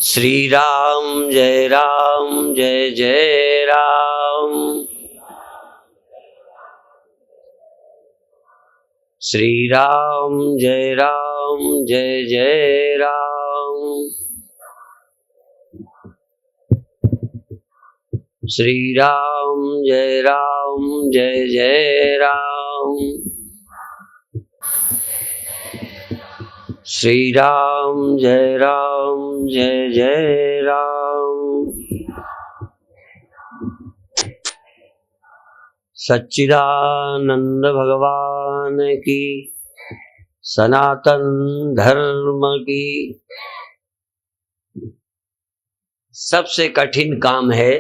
श्री राम जय जय राम। श्री राम जय जय राम। श्री राम जय जय राम। श्री राम जय जय राम। सच्चिदानंद भगवान की, सनातन धर्म की। सबसे कठिन काम है,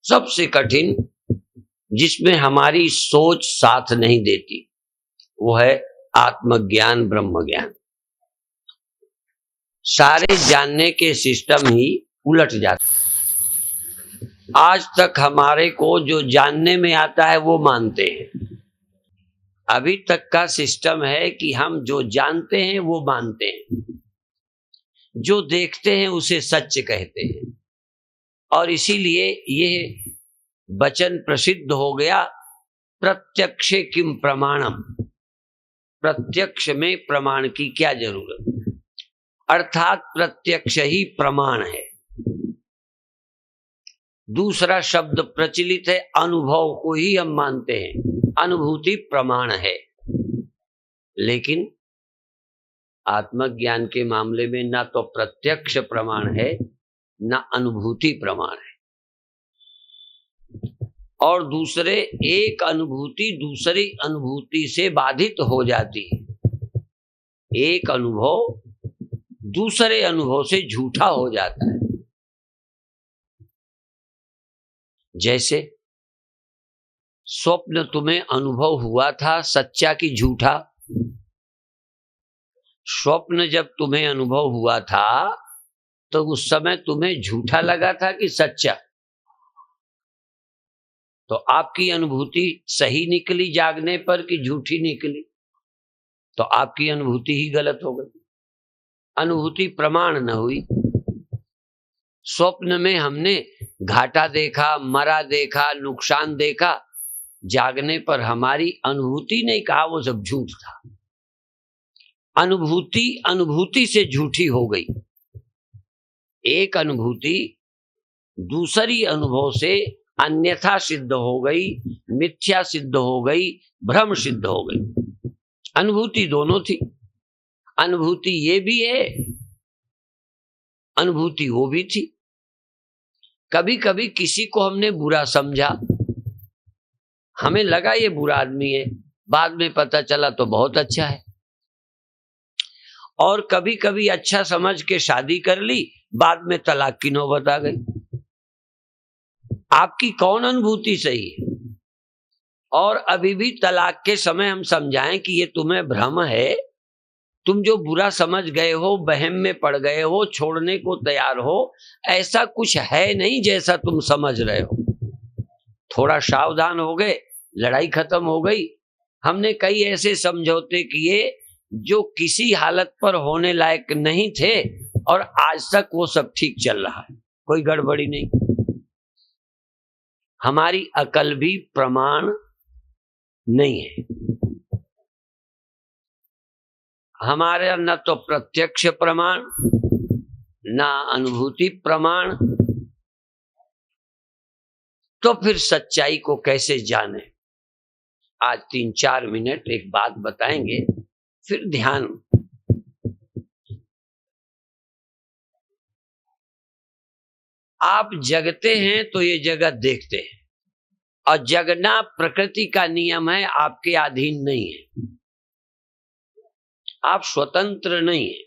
सबसे कठिन, जिसमें हमारी सोच साथ नहीं देती, वो है आत्मज्ञान, ब्रह्म ज्ञान। सारे जानने के सिस्टम ही उलट जाते। आज तक हमारे को जो जानने में आता है वो मानते हैं। अभी तक का सिस्टम है कि हम जो जानते हैं वो मानते हैं, जो देखते हैं उसे सच कहते हैं। और इसीलिए ये वचन प्रसिद्ध हो गया, प्रत्यक्षे किम प्रमाणम। प्रत्यक्ष में प्रमाण की क्या जरूरत, अर्थात प्रत्यक्ष ही प्रमाण है। दूसरा शब्द प्रचलित है, अनुभव को ही हम मानते हैं, अनुभूति प्रमाण है। लेकिन आत्मज्ञान के मामले में ना तो प्रत्यक्ष प्रमाण है, ना अनुभूति प्रमाण है। और दूसरे, एक अनुभूति दूसरी अनुभूति से बाधित हो जाती है। एक अनुभव दूसरे अनुभव से झूठा हो जाता है। जैसे स्वप्न तुम्हें अनुभव हुआ था, सच्चा कि झूठा? स्वप्न जब तुम्हें अनुभव हुआ था तो उस समय तुम्हें झूठा लगा था कि सच्चा? तो आपकी अनुभूति सही निकली जागने पर कि झूठी निकली? तो आपकी अनुभूति ही गलत हो गई, अनुभूति प्रमाण न हुई। स्वप्न में हमने घाटा देखा, मरा देखा, नुकसान देखा, जागने पर हमारी अनुभूति ने कहा वो सब झूठ था। अनुभूति से झूठी हो गई। एक अनुभूति दूसरी अनुभव से अन्यथा सिद्ध हो गई, मिथ्या सिद्ध हो गई, भ्रम सिद्ध हो गई। अनुभूति दोनों थी। अनुभूति ये भी है, अनुभूति वो भी थी। कभी कभी किसी को हमने बुरा समझा, हमें लगा ये बुरा आदमी है, बाद में पता चला तो बहुत अच्छा है। और कभी कभी अच्छा समझ के शादी कर ली, बाद में तलाक की नौबत आ गई। आपकी कौन अनुभूति सही है? और अभी भी तलाक के समय हम समझाएं कि ये तुम्हें भ्रम है, तुम जो बुरा समझ गए हो, वहम में पड़ गए हो, छोड़ने को तैयार हो, ऐसा कुछ है नहीं जैसा तुम समझ रहे हो। थोड़ा सावधान हो गए, लड़ाई खत्म हो गई। हमने कई ऐसे समझौते किए जो किसी हालत पर होने लायक नहीं थे, और आज तक वो सब ठीक चल रहा है, कोई गड़बड़ी नहीं। हमारी अकल भी प्रमाण नहीं है। हमारे न तो प्रत्यक्ष प्रमाण, ना अनुभूति प्रमाण। तो फिर सच्चाई को कैसे जाने? आज 3-4 मिनट एक बात बताएंगे, फिर ध्यान। आप जगते हैं तो ये जगत देखते हैं, और जगना प्रकृति का नियम है, आपके अधीन नहीं है। आप स्वतंत्र नहीं है।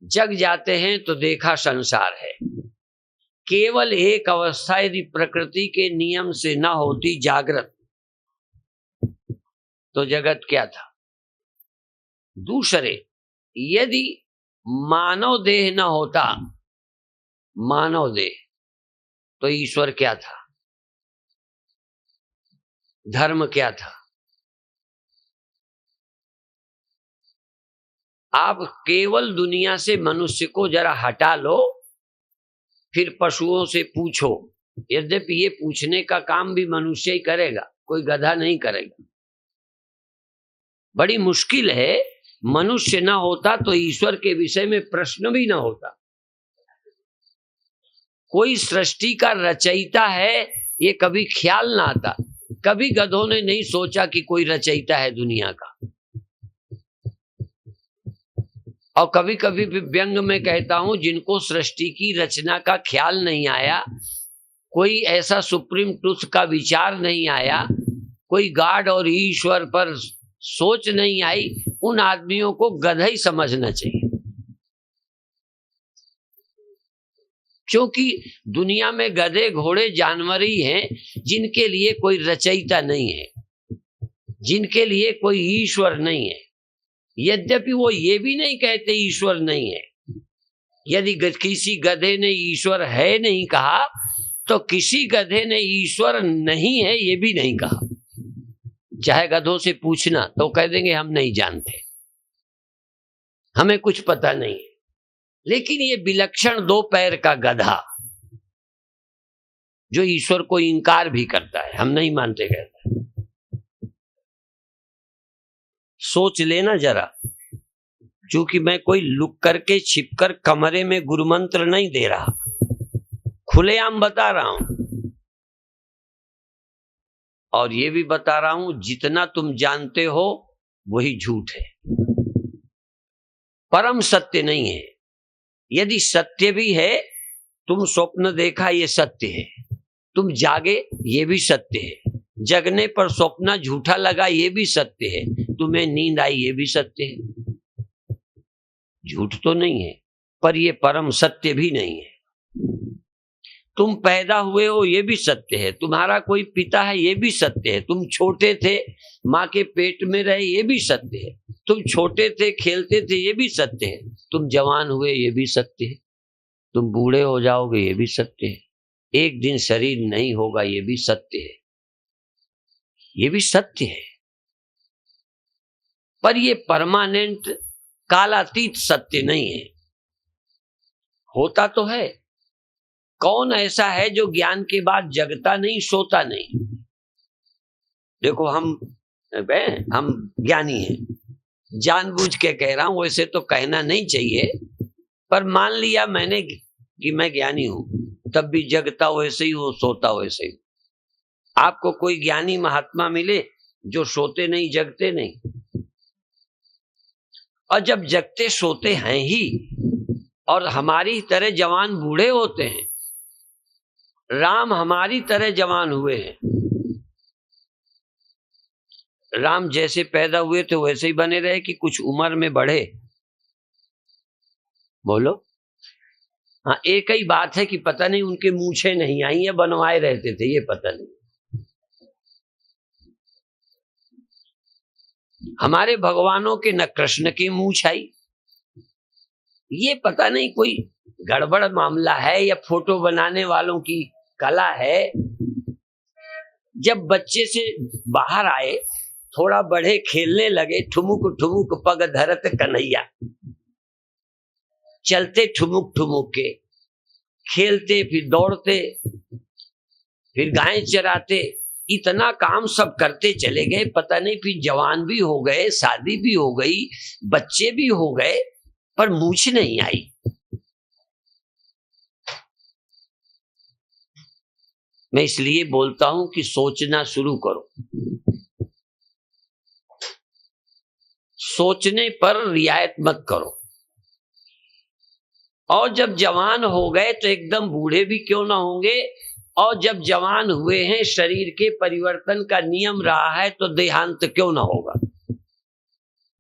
जग जाते हैं तो देखा संसार है। केवल एक अवस्था यदि प्रकृति के नियम से न होती, जागृत, तो जगत क्या था? दूसरे, यदि मानव देह न होता, मानव देह, तो ईश्वर क्या था? धर्म क्या था? आप केवल दुनिया से मनुष्य को जरा हटा लो, फिर पशुओं से पूछो। यद्यपि ये पूछने का काम भी मनुष्य ही करेगा, कोई गधा नहीं करेगा। बड़ी मुश्किल है, मनुष्य ना होता तो ईश्वर के विषय में प्रश्न भी ना होता। कोई सृष्टि का रचयिता है ये कभी ख्याल ना आता। कभी गधों ने नहीं सोचा कि कोई रचयिता है दुनिया का। और कभी कभी भी व्यंग में कहता हूं, जिनको सृष्टि की रचना का ख्याल नहीं आया, कोई ऐसा सुप्रीम ट्रुथ का विचार नहीं आया, कोई गॉड और ईश्वर पर सोच नहीं आई, उन आदमियों को गधा ही समझना चाहिए। क्योंकि दुनिया में गधे घोड़े जानवर ही हैं जिनके लिए कोई रचयिता नहीं है, जिनके लिए कोई ईश्वर नहीं है। यद्यपि वो ये भी नहीं कहते ईश्वर नहीं है। यदि किसी गधे ने ईश्वर है नहीं कहा, तो किसी गधे ने ईश्वर नहीं है ये भी नहीं कहा। चाहे गधों से पूछना तो कह देंगे हम नहीं जानते, हमें कुछ पता नहीं है। लेकिन ये विलक्षण दो पैर का गधा जो ईश्वर को इनकार भी करता है, हम नहीं मानते कहता है। सोच लेना जरा, क्योंकि मैं कोई लुक करके छिपकर कमरे में गुरुमंत्र नहीं दे रहा, खुलेआम बता रहा हूं। और ये भी बता रहा हूं, जितना तुम जानते हो वही झूठ है, परम सत्य नहीं है। यदि सत्य भी है, तुम स्वप्न देखा ये सत्य है, तुम जागे ये भी सत्य है, जगने पर स्वप्न झूठा लगा ये भी सत्य है, तुम्हें नींद आई ये भी सत्य है। झूठ तो नहीं है, पर ये परम सत्य भी नहीं है। तुम पैदा हुए हो ये भी सत्य है, तुम्हारा कोई पिता है ये भी सत्य है, तुम छोटे थे माँ के पेट में रहे ये भी सत्य है, तुम छोटे थे खेलते थे ये भी सत्य है, तुम जवान हुए ये भी सत्य है, तुम बूढ़े हो जाओगे ये भी सत्य है, एक दिन शरीर नहीं होगा ये भी सत्य है, ये भी सत्य है। पर ये परमानेंट कालातीत सत्य नहीं है। होता तो है, कौन ऐसा है जो ज्ञान के बाद जगता नहीं, सोता नहीं। देखो हम ज्ञानी हैं, जानबूझ के कह रहा हूं, वैसे तो कहना नहीं चाहिए, पर मान लिया मैंने कि मैं ज्ञानी हूं, तब भी जगता वैसे ही हो, सोता वैसे ही। आपको कोई ज्ञानी महात्मा मिले जो सोते नहीं जगते नहीं, और जब जगते सोते हैं ही और हमारी तरह जवान बूढ़े होते हैं। राम हमारी तरह जवान हुए हैं, राम जैसे पैदा हुए थे वैसे ही बने रहे कि कुछ उम्र में बढ़े? बोलो। हाँ, एक ही बात है कि पता नहीं उनके मूछें नहीं आई या बनवाए रहते थे, ये पता नहीं। हमारे भगवानों के न कृष्ण की मूछ आई, ये पता नहीं कोई गड़बड़ मामला है या फोटो बनाने वालों की कला है। जब बच्चे से बाहर आए, थोड़ा बढ़े, खेलने लगे, ठुमुक ठुमुक पग धरत कन्हैया, चलते ठुमुक ठुमुक के, खेलते, फिर दौड़ते, फिर गायें चराते, इतना काम सब करते चले गए। पता नहीं फिर जवान भी हो गए, शादी भी हो गई, बच्चे भी हो गए, पर मूछ नहीं आई। मैं इसलिए बोलता हूं कि सोचना शुरू करो। सोचने पर रियायत मत करो। और जब जवान हो गए तो एकदम बूढ़े भी क्यों ना होंगे, और जब जवान हुए हैं, शरीर के परिवर्तन का नियम रहा है, तो देहांत क्यों ना होगा।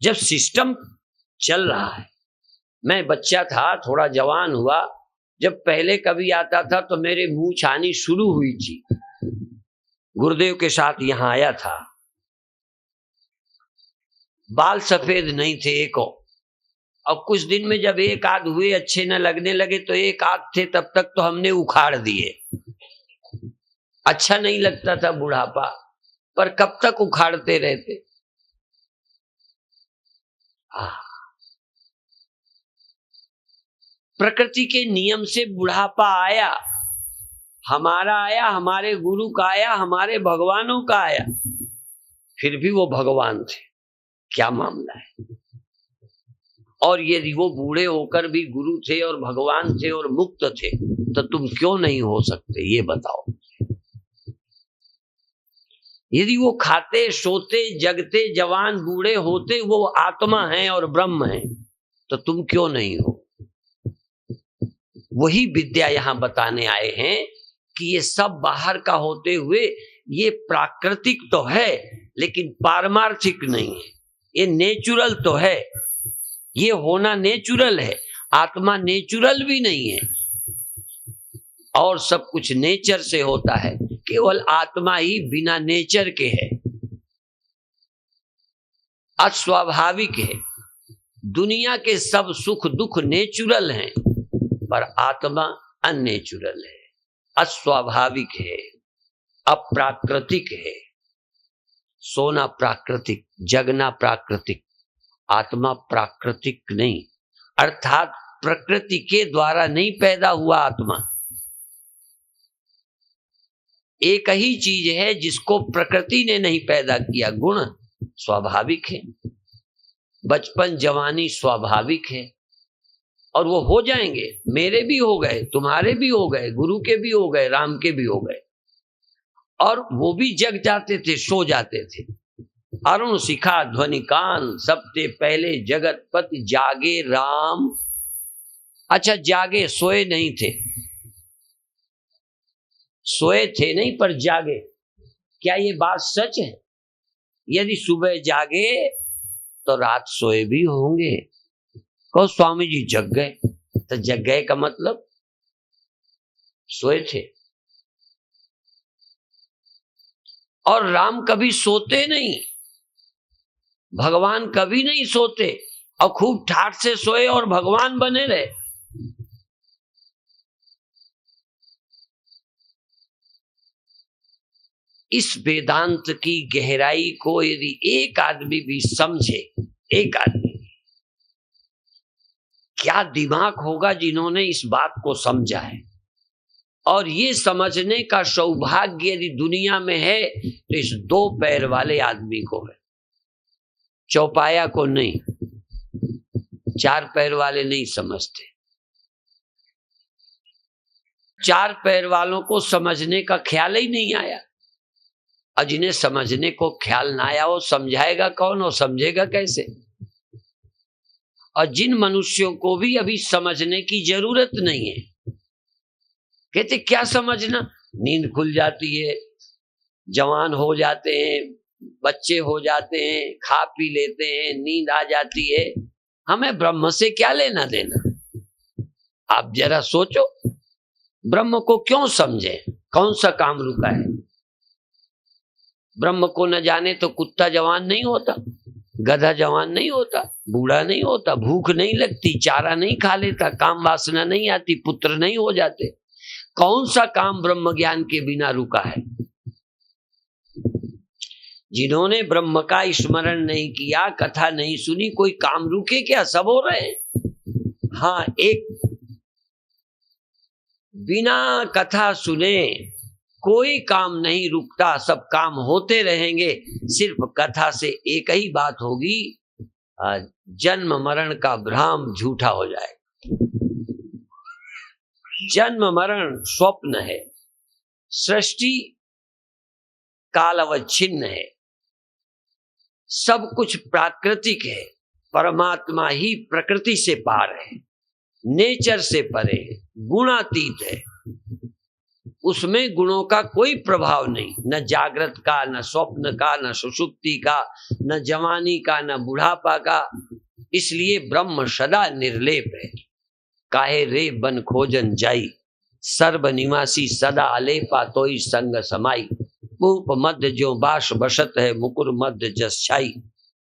जब सिस्टम चल रहा है। मैं बच्चा था, थोड़ा जवान हुआ, जब पहले कभी आता था तो मेरे मूंछ आनी शुरू हुई थी। गुरुदेव के साथ यहां आया था, बाल सफेद नहीं थे एको, और कुछ दिन में जब एक आध हुए, अच्छे न लगने लगे, तो एक आध थे, तब तक तो हमने उखाड़ दिए। अच्छा नहीं लगता था बुढ़ापा, पर कब तक उखाड़ते रहते। प्रकृति के नियम से बुढ़ापा आया, हमारा आया, हमारे गुरु का आया, हमारे भगवानों का आया, फिर भी वो भगवान थे। क्या मामला है? और यदि वो बूढ़े होकर भी गुरु थे और भगवान थे और मुक्त थे, तो तुम क्यों नहीं हो सकते, ये बताओ। यदि वो खाते, सोते, जगते, जवान, बूढ़े होते वो आत्मा है और ब्रह्म है, तो तुम क्यों नहीं हो? वही विद्या यहां बताने आए हैं कि ये सब बाहर का होते हुए ये प्राकृतिक तो है, लेकिन पारमार्थिक नहीं है। ये नेचुरल तो है, ये होना नेचुरल है, आत्मा नेचुरल भी नहीं है। और सब कुछ नेचर से होता है, केवल आत्मा ही बिना नेचर के है, अस्वाभाविक है। दुनिया के सब सुख दुख नेचुरल हैं, पर आत्मा अननेचुरल है, अस्वाभाविक है, अप्राकृतिक है। सोना प्राकृतिक, जगना प्राकृतिक, आत्मा प्राकृतिक नहीं, अर्थात प्रकृति के द्वारा नहीं पैदा हुआ आत्मा। एक ही चीज है जिसको प्रकृति ने नहीं पैदा किया, गुण स्वाभाविक है, बचपन जवानी स्वाभाविक है, और वो हो जाएंगे। मेरे भी हो गए, तुम्हारे भी हो गए, गुरु के भी हो गए, राम के भी हो गए, और वो भी जग जाते थे, सो जाते थे। अरुण शिखा ध्वनि कान, सबसे पहले जगत पति जागे राम। अच्छा, जागे, सोए नहीं थे, सोए थे नहीं पर जागे। क्या ये बात सच है? यदि सुबह जागे तो रात सोए भी होंगे। कहो स्वामी जी जग गए, तो जग गए का मतलब सोए थे। और राम कभी सोते नहीं, भगवान कभी नहीं सोते, और खूब ठाठ से सोए और भगवान बने रहे। इस वेदांत की गहराई को यदि एक आदमी भी समझे, एक आदमी, क्या दिमाग होगा जिन्होंने इस बात को समझा है। और ये समझने का सौभाग्य यदि दुनिया में है तो इस 2 पैर वाले आदमी को है, चौपाया को नहीं। 4 पैर वाले नहीं समझते। 4 पैर वालों को समझने का ख्याल ही नहीं आया, और जिन्हें समझने को ख्याल ना आया वो समझाएगा कौन और समझेगा कैसे? और जिन मनुष्यों को भी अभी समझने की जरूरत नहीं है, कहते क्या समझना, नींद खुल जाती है, जवान हो जाते हैं, बच्चे हो जाते हैं, खा पी लेते हैं, नींद आ जाती है, हमें ब्रह्म से क्या लेना देना? आप जरा सोचो, ब्रह्म को क्यों समझे? कौन सा काम रुका है? ब्रह्म को न जाने तो कुत्ता जवान नहीं होता, गधा जवान नहीं होता, बूढ़ा नहीं होता, भूख नहीं लगती, चारा नहीं खा लेता, काम वासना नहीं आती, पुत्र नहीं हो जाते। कौन सा काम ब्रह्म ज्ञान के बिना रुका है? जिन्होंने ब्रह्म का स्मरण नहीं किया, कथा नहीं सुनी, कोई काम रुके क्या? सब हो रहे हैं। हाँ, एक बिना कथा सुने कोई काम नहीं रुकता, सब काम होते रहेंगे। सिर्फ कथा से एक ही बात होगी, जन्म मरण का भ्राम झूठा हो जाएगा। जन्म मरण स्वप्न है, सृष्टि काल अवच्छिन्न है, सब कुछ प्राकृतिक है, परमात्मा ही प्रकृति से पार है, नेचर से परे है, गुणातीत है। उसमें गुणों का कोई प्रभाव नहीं, न जागृत का, न स्वप्न का, न सुषुप्ति का, न जवानी का, न बुढ़ापा का। इसलिए ब्रह्म सदा निर्लेप है। काहे रे बन खोजन जाई, सर्व निवासी सदा अलेपा तोई संग समाई। पूप मध्य जो बास बसत है, मुकुर मध्य जस छाई।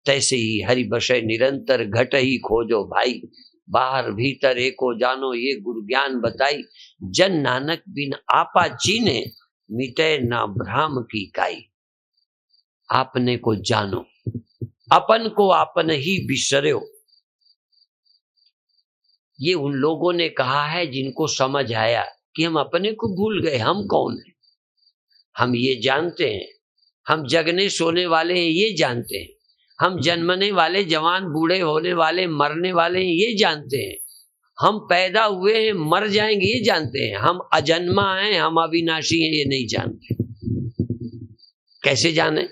तैसे ही हरि बसे निरंतर, घट ही खोजो भाई। बाहर भीतर एको जानो, ये गुरु ज्ञान बताई। जन नानक बिन आपा चीने, मिटे ना भ्राम की काई। आपने को जानो, अपन को आपन ही बिसर्यो। ये उन लोगों ने कहा है जिनको समझ आया कि हम अपने को भूल गए, हम कौन है। हम ये जानते हैं, हम जगने सोने वाले हैं, ये जानते हैं, हम जन्मने वाले, जवान बूढ़े होने वाले, मरने वाले हैं, ये जानते हैं, हम पैदा हुए हैं, मर जाएंगे, ये जानते हैं, हम अजन्मा हैं, हम अविनाशी हैं, ये नहीं जानते। कैसे जाने?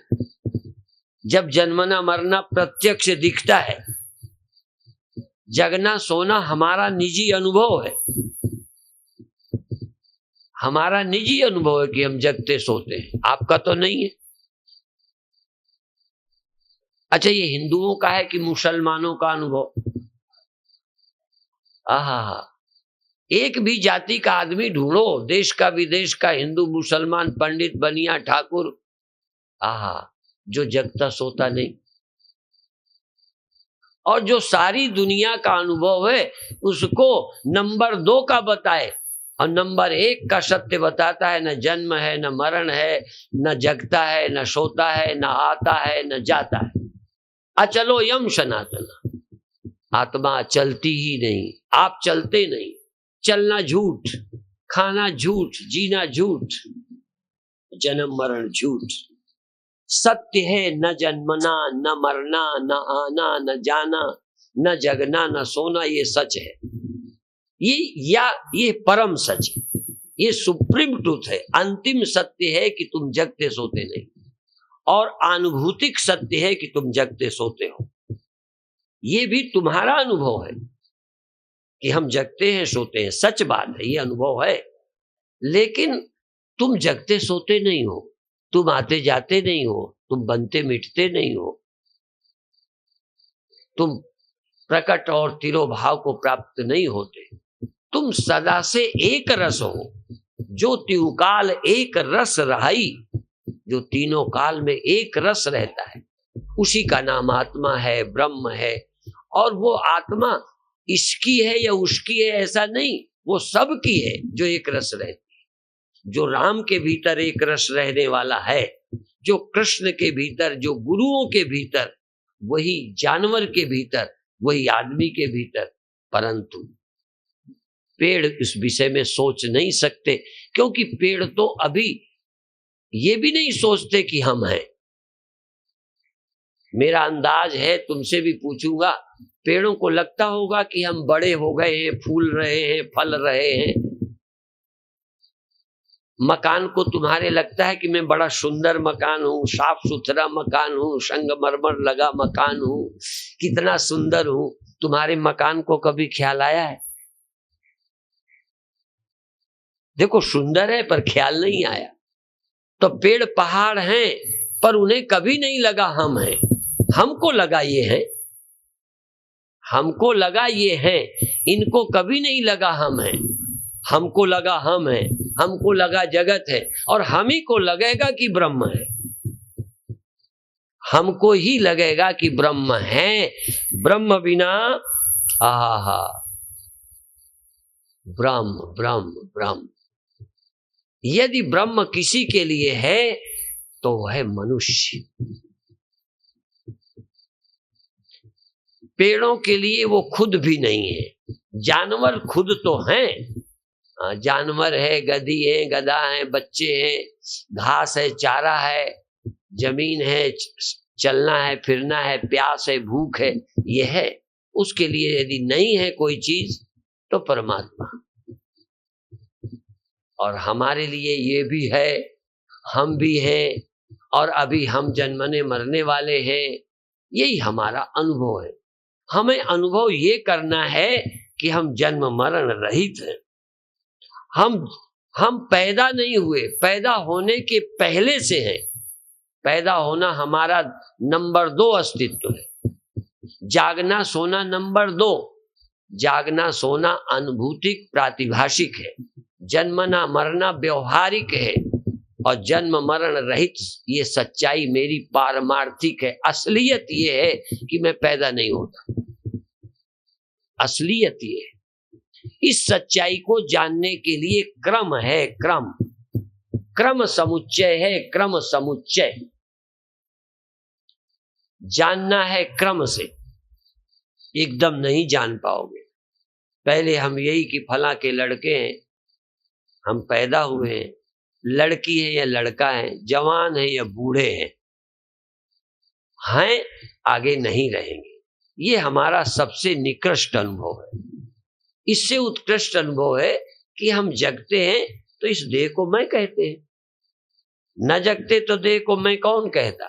जब जन्मना मरना प्रत्यक्ष दिखता है। जगना सोना हमारा निजी अनुभव है, हमारा निजी अनुभव है कि हम जगते सोते हैं, आपका तो नहीं है। अच्छा, ये हिंदुओं का है कि मुसलमानों का अनुभव? आहा, एक भी जाति का आदमी ढूंढो, देश का विदेश का, हिंदू मुसलमान, पंडित बनिया ठाकुर, आहा, जो जगता सोता नहीं। और जो सारी दुनिया का अनुभव है उसको नंबर 2 का बताए और नंबर 1 का सत्य बताता है। न जन्म है, न मरण है, न जगता है, न सोता है, न आता है, न जाता है। अचलो यम सनातन, आत्मा चलती ही नहीं, आप चलते नहीं। चलना झूठ, खाना झूठ, जीना झूठ, जन्म मरण झूठ। सत्य है न जन्मना, न मरना, न आना, न जाना, न जगना, न सोना, ये सच है। ये परम सच है, ये सुप्रीम ट्रूथ है। अंतिम सत्य है कि तुम जगते सोते नहीं, और अनुभूतिक सत्य है कि तुम जगते सोते हो। ये भी तुम्हारा अनुभव है कि हम जगते हैं सोते हैं, सच बात है, ये अनुभव है। लेकिन तुम जगते सोते नहीं हो, तुम आते जाते नहीं हो, तुम बनते मिटते नहीं हो, तुम प्रकट और तिरोभाव को प्राप्त नहीं होते। तुम सदा से एक रस हो, जो त्यों काल एक रस रहाई, जो तीनों काल में एक रस रहता है, उसी का नाम आत्मा है, ब्रह्म है। और वो आत्मा इसकी है या उसकी है ऐसा नहीं, वो सबकी है जो एक रस रहती है। जो राम के भीतर एक रस रहने वाला है, जो कृष्ण के भीतर, जो गुरुओं के भीतर, वही जानवर के भीतर, वही आदमी के भीतर। परंतु पेड़ इस विषय में सोच नहीं सकते, क्योंकि पेड़ तो अभी ये भी नहीं सोचते कि हम हैं। मेरा अंदाज है, तुमसे भी पूछूंगा, पेड़ों को लगता होगा कि हम बड़े हो गए हैं, फूल रहे हैं, फल रहे हैं। मकान को तुम्हारे लगता है कि मैं बड़ा सुंदर मकान हूँ, साफ सुथरा मकान हूँ, संगमरमर लगा मकान हूँ, कितना सुंदर हूँ। तुम्हारे मकान को कभी ख्याल आया है? देखो, सुंदर है पर ख्याल नहीं आया। तो पेड़ पहाड़ हैं पर उन्हें कभी नहीं लगा हम हैं। हमको लगा ये है, हमको लगा ये है, इनको कभी नहीं लगा हम हैं। हमको लगा हम हैं, हमको लगा जगत है, और हम ही को लगेगा कि ब्रह्म है। हमको ही लगेगा कि ब्रह्म है। ब्रह्म बिना आहा, ब्रह्म ब्रह्म ब्रह्म। यदि ब्रह्म किसी के लिए है तो वह है मनुष्य। पेड़ों के लिए वो खुद भी नहीं है, जानवर खुद तो हैं। जानवर है, गधी है, गधा है, बच्चे हैं, घास है, चारा है, जमीन है, चलना है, फिरना है, प्यास है, भूख है, ये है। उसके लिए यदि नहीं है कोई चीज तो परमात्मा। और हमारे लिए ये भी है, हम भी हैं, और अभी हम जन्मने मरने वाले हैं। यही हमारा अनुभव है। हमें अनुभव ये करना है कि हम जन्म मरण रहित हैं। हम पैदा नहीं हुए, पैदा होने के पहले से हैं। पैदा होना हमारा नंबर 2 अस्तित्व है। जागना सोना नंबर 2। जागना सोना अनुभूतिक प्रातिभाषिक है, जन्मना मरना व्यवहारिक है, और जन्म मरण रहित ये सच्चाई मेरी पारमार्थिक है। असलियत ये है कि मैं पैदा नहीं होता, असलियत ये है। इस सच्चाई को जानने के लिए क्रम है, क्रम समुच्चय है, क्रम समुच्चय। जानना है क्रम से, एकदम नहीं जान पाओगे। पहले हम यही कि फला के लड़के हैं, हम पैदा हुए हैं, लड़की है या लड़का है, जवान है या बूढ़े हैं आगे नहीं रहेंगे। ये हमारा सबसे निकृष्ट अनुभव है। इससे उत्कृष्ट अनुभव है कि हम जगते हैं तो इस देह को मैं कहते हैं, न जगते तो देह को मैं कौन कहता।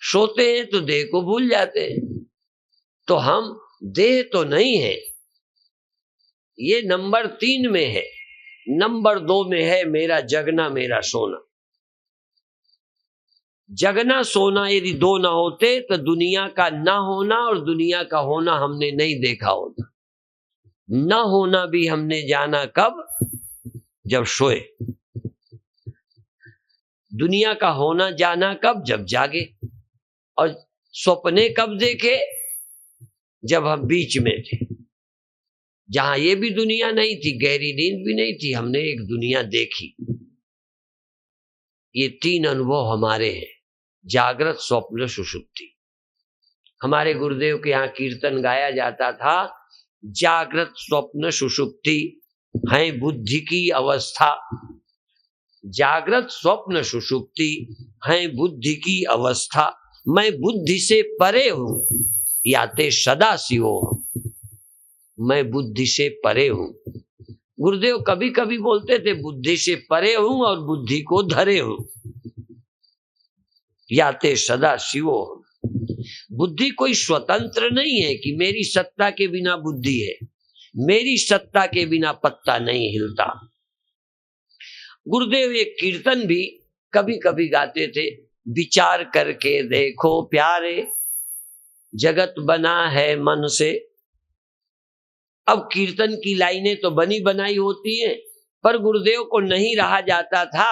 सोते हैं तो देह को भूल जाते हैं। तो हम देह तो नहीं है, ये नंबर 3 में है। नंबर 2 में है मेरा जगना, मेरा सोना। जगना सोना यदि 2 ना होते तो दुनिया का ना होना और दुनिया का होना हमने नहीं देखा होता। ना होना भी हमने जाना कब? जब सोए। दुनिया का होना जाना कब? जब जागे। और सपने कब देखे? जब हम बीच में थे, जहां ये भी दुनिया नहीं थी, गहरी नींद भी नहीं थी, हमने एक दुनिया देखी। ये 3 अनुभव हमारे हैं, जागृत, स्वप्न, सुषुप्ति। हमारे गुरुदेव के यहाँ कीर्तन गाया जाता था, जागृत, स्वप्न, सुषुप्ति है बुद्धि की अवस्था। जागृत, स्वप्न, सुषुप्ति है बुद्धि की अवस्था। मैं बुद्धि से परे हूं, याते सदा शिवो। मैं बुद्धि से परे हूं। गुरुदेव कभी कभी बोलते थे बुद्धि से परे हूं और बुद्धि को धरे हूं, याते सदा शिवो। बुद्धि कोई स्वतंत्र नहीं है कि मेरी सत्ता के बिना बुद्धि है, मेरी सत्ता के बिना पत्ता नहीं हिलता। गुरुदेव एक कीर्तन भी कभी कभी गाते थे, विचार करके देखो प्यारे, जगत बना है मन से। अब कीर्तन की लाइनें तो बनी बनाई होती हैं, पर गुरुदेव को नहीं रहा जाता था।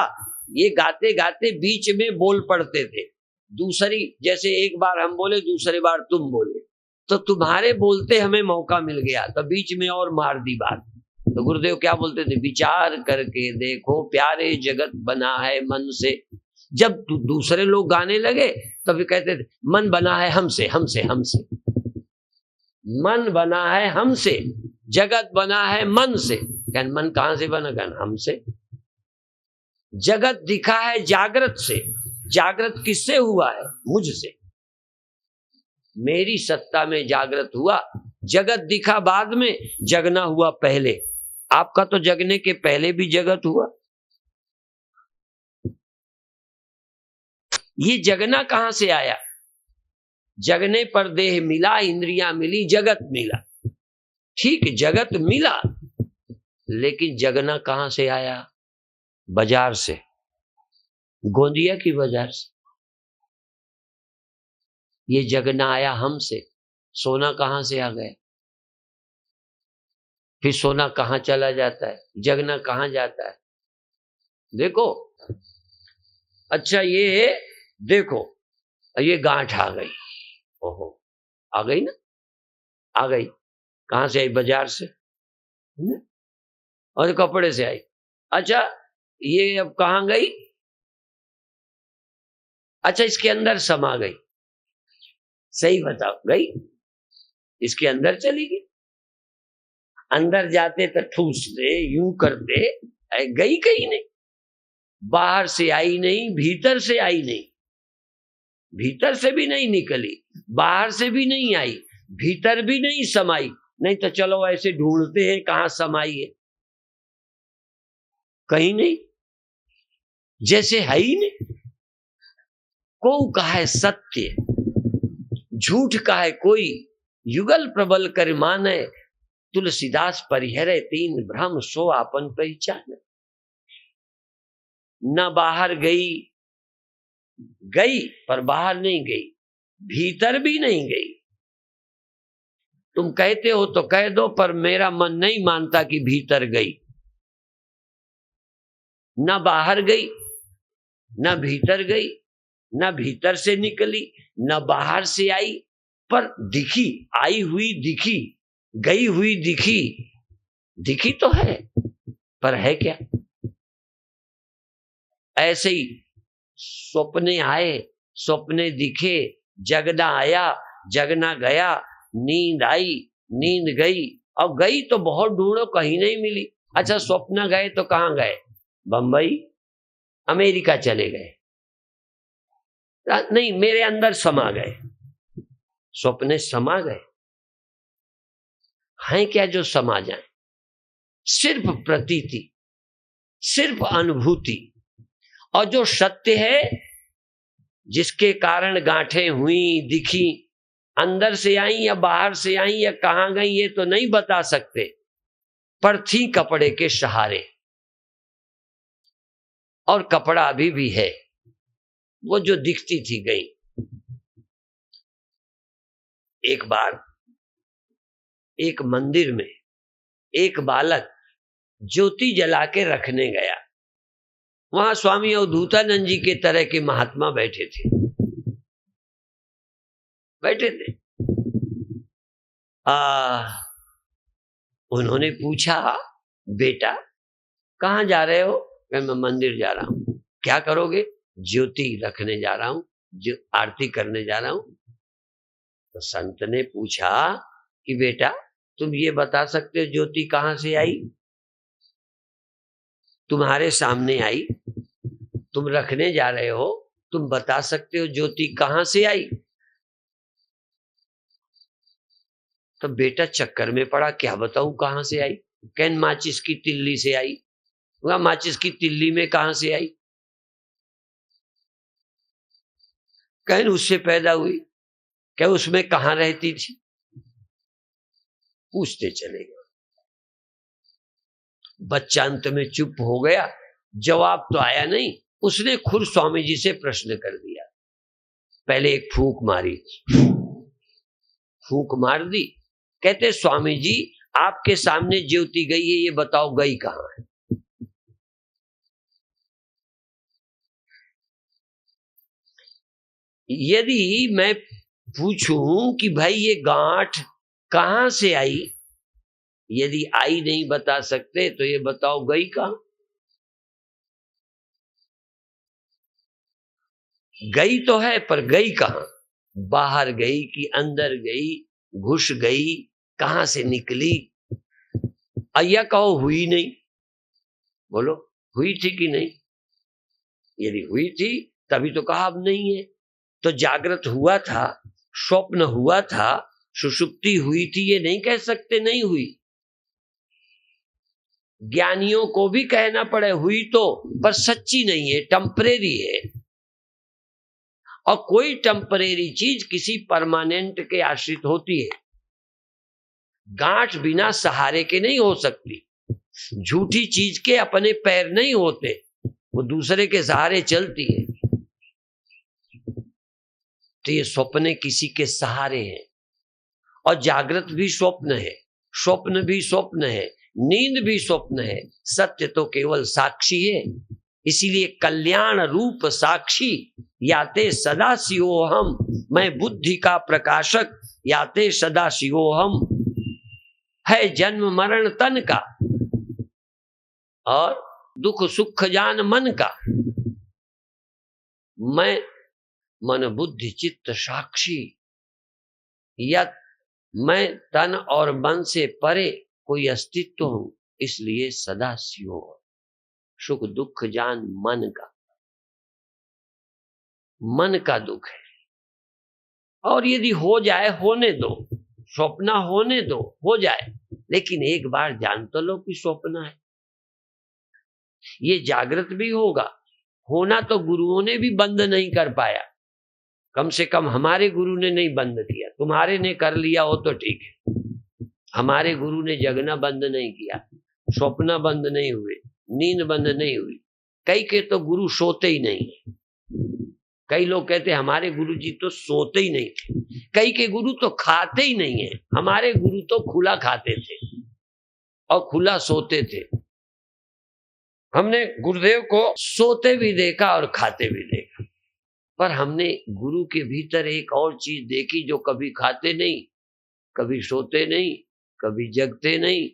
ये गाते गाते बीच में बोल पड़ते थे। दूसरी, जैसे एक बार हम बोले, दूसरी बार तुम बोले, तो तुम्हारे बोलते हमें मौका मिल गया, तो बीच में और मार दी बात। तो गुरुदेव क्या बोलते थे? विचार करके देखो प्यारे, जगत बना है मन से। जब दूसरे लोग गाने लगे तो फिर कहते थे मन बना है हमसे, हमसे, हमसे। मन बना है हमसे, जगत बना है मन से। कहन मन कहां से बना? कहन हमसे। जगत दिखा है जागृत से। जागृत किससे हुआ है? मुझसे। मेरी सत्ता में जागृत हुआ। जगत दिखा बाद में, जगना हुआ पहले। आपका तो जगने के पहले भी जगत हुआ। ये जगना कहां से आया? जगने पर देह मिला, इंद्रियां मिली, जगत मिला। ठीक, जगत मिला, लेकिन जगना कहां से आया? बाजार से, गोंदिया की बाजार से। ये जगना आया हमसे। सोना कहां से आ गया? फिर सोना कहां चला जाता है? जगना कहां जाता है? देखो, अच्छा ये देखो, ये गांठ आ गई। ओहो, आ गई ना? आ गई। कहां से आई? बाजार से। और कपड़े से आई। अच्छा, ये अब कहां गई? अच्छा, इसके अंदर समा गई। सही बताओ, गई? इसके अंदर चली गई। अंदर जाते तो ठूसते, यूं करते, गई कहीं नहीं। बाहर से आई नहीं, भीतर से आई नहीं। भीतर से भी नहीं निकली, बाहर से भी नहीं आई, भीतर भी नहीं समाई। नहीं तो चलो ऐसे ढूंढते हैं कहां समाई है। कहीं नहीं, जैसे है ही नहीं। को का है सत्य, झूठ का है कोई। युगल प्रबल कर माने, तुलसीदास परिहरे 3 भ्रम, सो आपन पहचान। न बाहर गई, गई पर बाहर नहीं गई, भीतर भी नहीं गई। तुम कहते हो तो कह दो, पर मेरा मन नहीं मानता कि भीतर गई। न बाहर गई, न भीतर गई, न भीतर से निकली, न बाहर से आई, पर दिखी। आई हुई दिखी, गई हुई दिखी। दिखी तो है, पर है क्या? ऐसे ही सपने आए, सपने दिखे, जगना आया, जगना गया, नींद आई, नींद गई, और गई तो बहुत ढूंढो, कहीं नहीं मिली। अच्छा, स्वप्न गए तो कहाँ गए? बंबई, अमेरिका चले गए? नहीं, मेरे अंदर समा गए। स्वप्ने समा गए हैं क्या जो समा जाए? सिर्फ प्रतीति, सिर्फ अनुभूति। और जो सत्य है, जिसके कारण गांठें हुई, दिखी, अंदर से आई या बाहर से आई या कहां गई, ये तो नहीं बता सकते, पर थी कपड़े के सहारे। और कपड़ा अभी भी है, वो जो दिखती थी गई। एक बार एक मंदिर में एक बालक ज्योति जला के रखने गया। वहां स्वामी अवधूतानंद जी के तरह के महात्मा बैठे थे। उन्होंने पूछा, बेटा कहाँ जा रहे हो? मैं मंदिर जा रहा हूं। क्या करोगे? ज्योति रखने जा रहा हूं, जो आरती करने जा रहा हूं। तो संत ने पूछा कि बेटा तुम ये बता सकते हो ज्योति कहाँ से आई? तुम्हारे सामने आई, तुम रखने जा रहे हो, तुम बता सकते हो ज्योति कहाँ से आई? तो बेटा चक्कर में पड़ा, क्या बताऊं कहां से आई? कहन माचिस की तिल्ली से आई। वह माचिस की तिल्ली में कहां से आई? कहन उससे पैदा हुई। क्या उसमें कहां रहती थी? पूछते चले गए। बच्चा अंत में चुप हो गया, जवाब तो आया नहीं। उसने खुद स्वामी जी से प्रश्न कर दिया। पहले एक फूंक मारी, फूंक मार दी। कहते स्वामी जी आपके सामने ज्योति गई है, ये बताओ गई कहां है? यदि मैं पूछूं कि भाई ये गांठ कहां से आई, यदि आई नहीं बता सकते तो ये बताओ गई कहां? गई तो है, पर गई कहां? बाहर गई कि अंदर गई, घुस गई, कहां से निकली? अय्या कहो हुई नहीं। बोलो हुई थी कि नहीं? यदि हुई थी तभी तो कहा अब नहीं है। तो जागृत हुआ था, स्वप्न हुआ था, सुषुप्ति हुई थी, ये नहीं कह सकते नहीं हुई। ज्ञानियों को भी कहना पड़े हुई तो, पर सच्ची नहीं है, टेम्परेरी है। और कोई टेम्परेरी चीज किसी परमानेंट के आश्रित होती है। गांठ बिना सहारे के नहीं हो सकती। झूठी चीज के अपने पैर नहीं होते, वो दूसरे के सहारे चलती है। तो ये स्वप्न किसी के सहारे हैं। और जागृत भी स्वप्न है, स्वप्न भी स्वप्न है, नींद भी स्वप्न है। सत्य तो केवल साक्षी है। इसीलिए कल्याण रूप साक्षी याते सदा शिवोहम, मैं बुद्धि का प्रकाशक याते सदा शिवोहम। है जन्म मरण तन का और दुख सुख जान मन का। मैं मन बुद्धि चित्त साक्षी, या मैं तन और मन से परे कोई अस्तित्व हूं, इसलिए सदा शिव। सुख दुख जान मन का, मन का दुख है। और यदि हो जाए होने दो, स्वप्न होने दो, हो जाए, लेकिन एक बार जान तो लो कि स्वप्न है। ये जागृत भी होगा, होना तो गुरुओं ने भी बंद नहीं कर पाया। कम से कम हमारे गुरु ने नहीं बंद किया। तुम्हारे ने कर लिया हो तो ठीक है, हमारे गुरु ने जगना बंद नहीं किया, स्वप्न बंद नहीं हुए, नींद बंद नहीं हुई। कई के तो गुरु सोते ही नहीं। कई लोग कहते हमारे गुरु जी तो सोते ही नहीं थे। कई के गुरु तो खाते ही नहीं है। हमारे गुरु तो खुला खाते थे और खुला सोते थे। हमने गुरुदेव को सोते भी देखा और खाते भी देखा, पर हमने गुरु के भीतर एक और चीज देखी जो कभी खाते नहीं, कभी सोते नहीं, कभी जगते नहीं,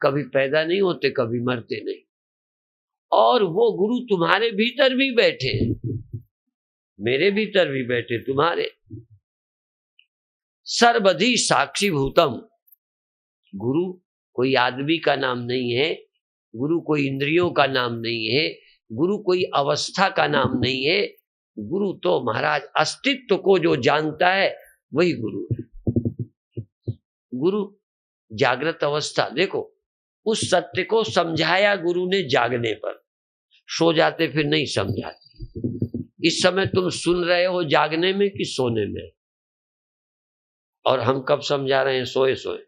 कभी पैदा नहीं होते, कभी मरते नहीं। और वो गुरु तुम्हारे भीतर भी बैठे, मेरे भीतर भी बैठे, तुम्हारे। सर्वधि साक्षी भूतम, गुरु कोई आदमी का नाम नहीं है, गुरु कोई इंद्रियों का नाम नहीं है, गुरु कोई अवस्था का नाम नहीं है। गुरु तो महाराज अस्तित्व को जो जानता है वही गुरु है। गुरु जागृत अवस्था, देखो उस सत्य को समझाया गुरु ने जागने पर, सो जाते फिर नहीं समझाते। इस समय तुम सुन रहे हो जागने में कि सोने में, और हम कब समझा रहे हैं? सोए सोए।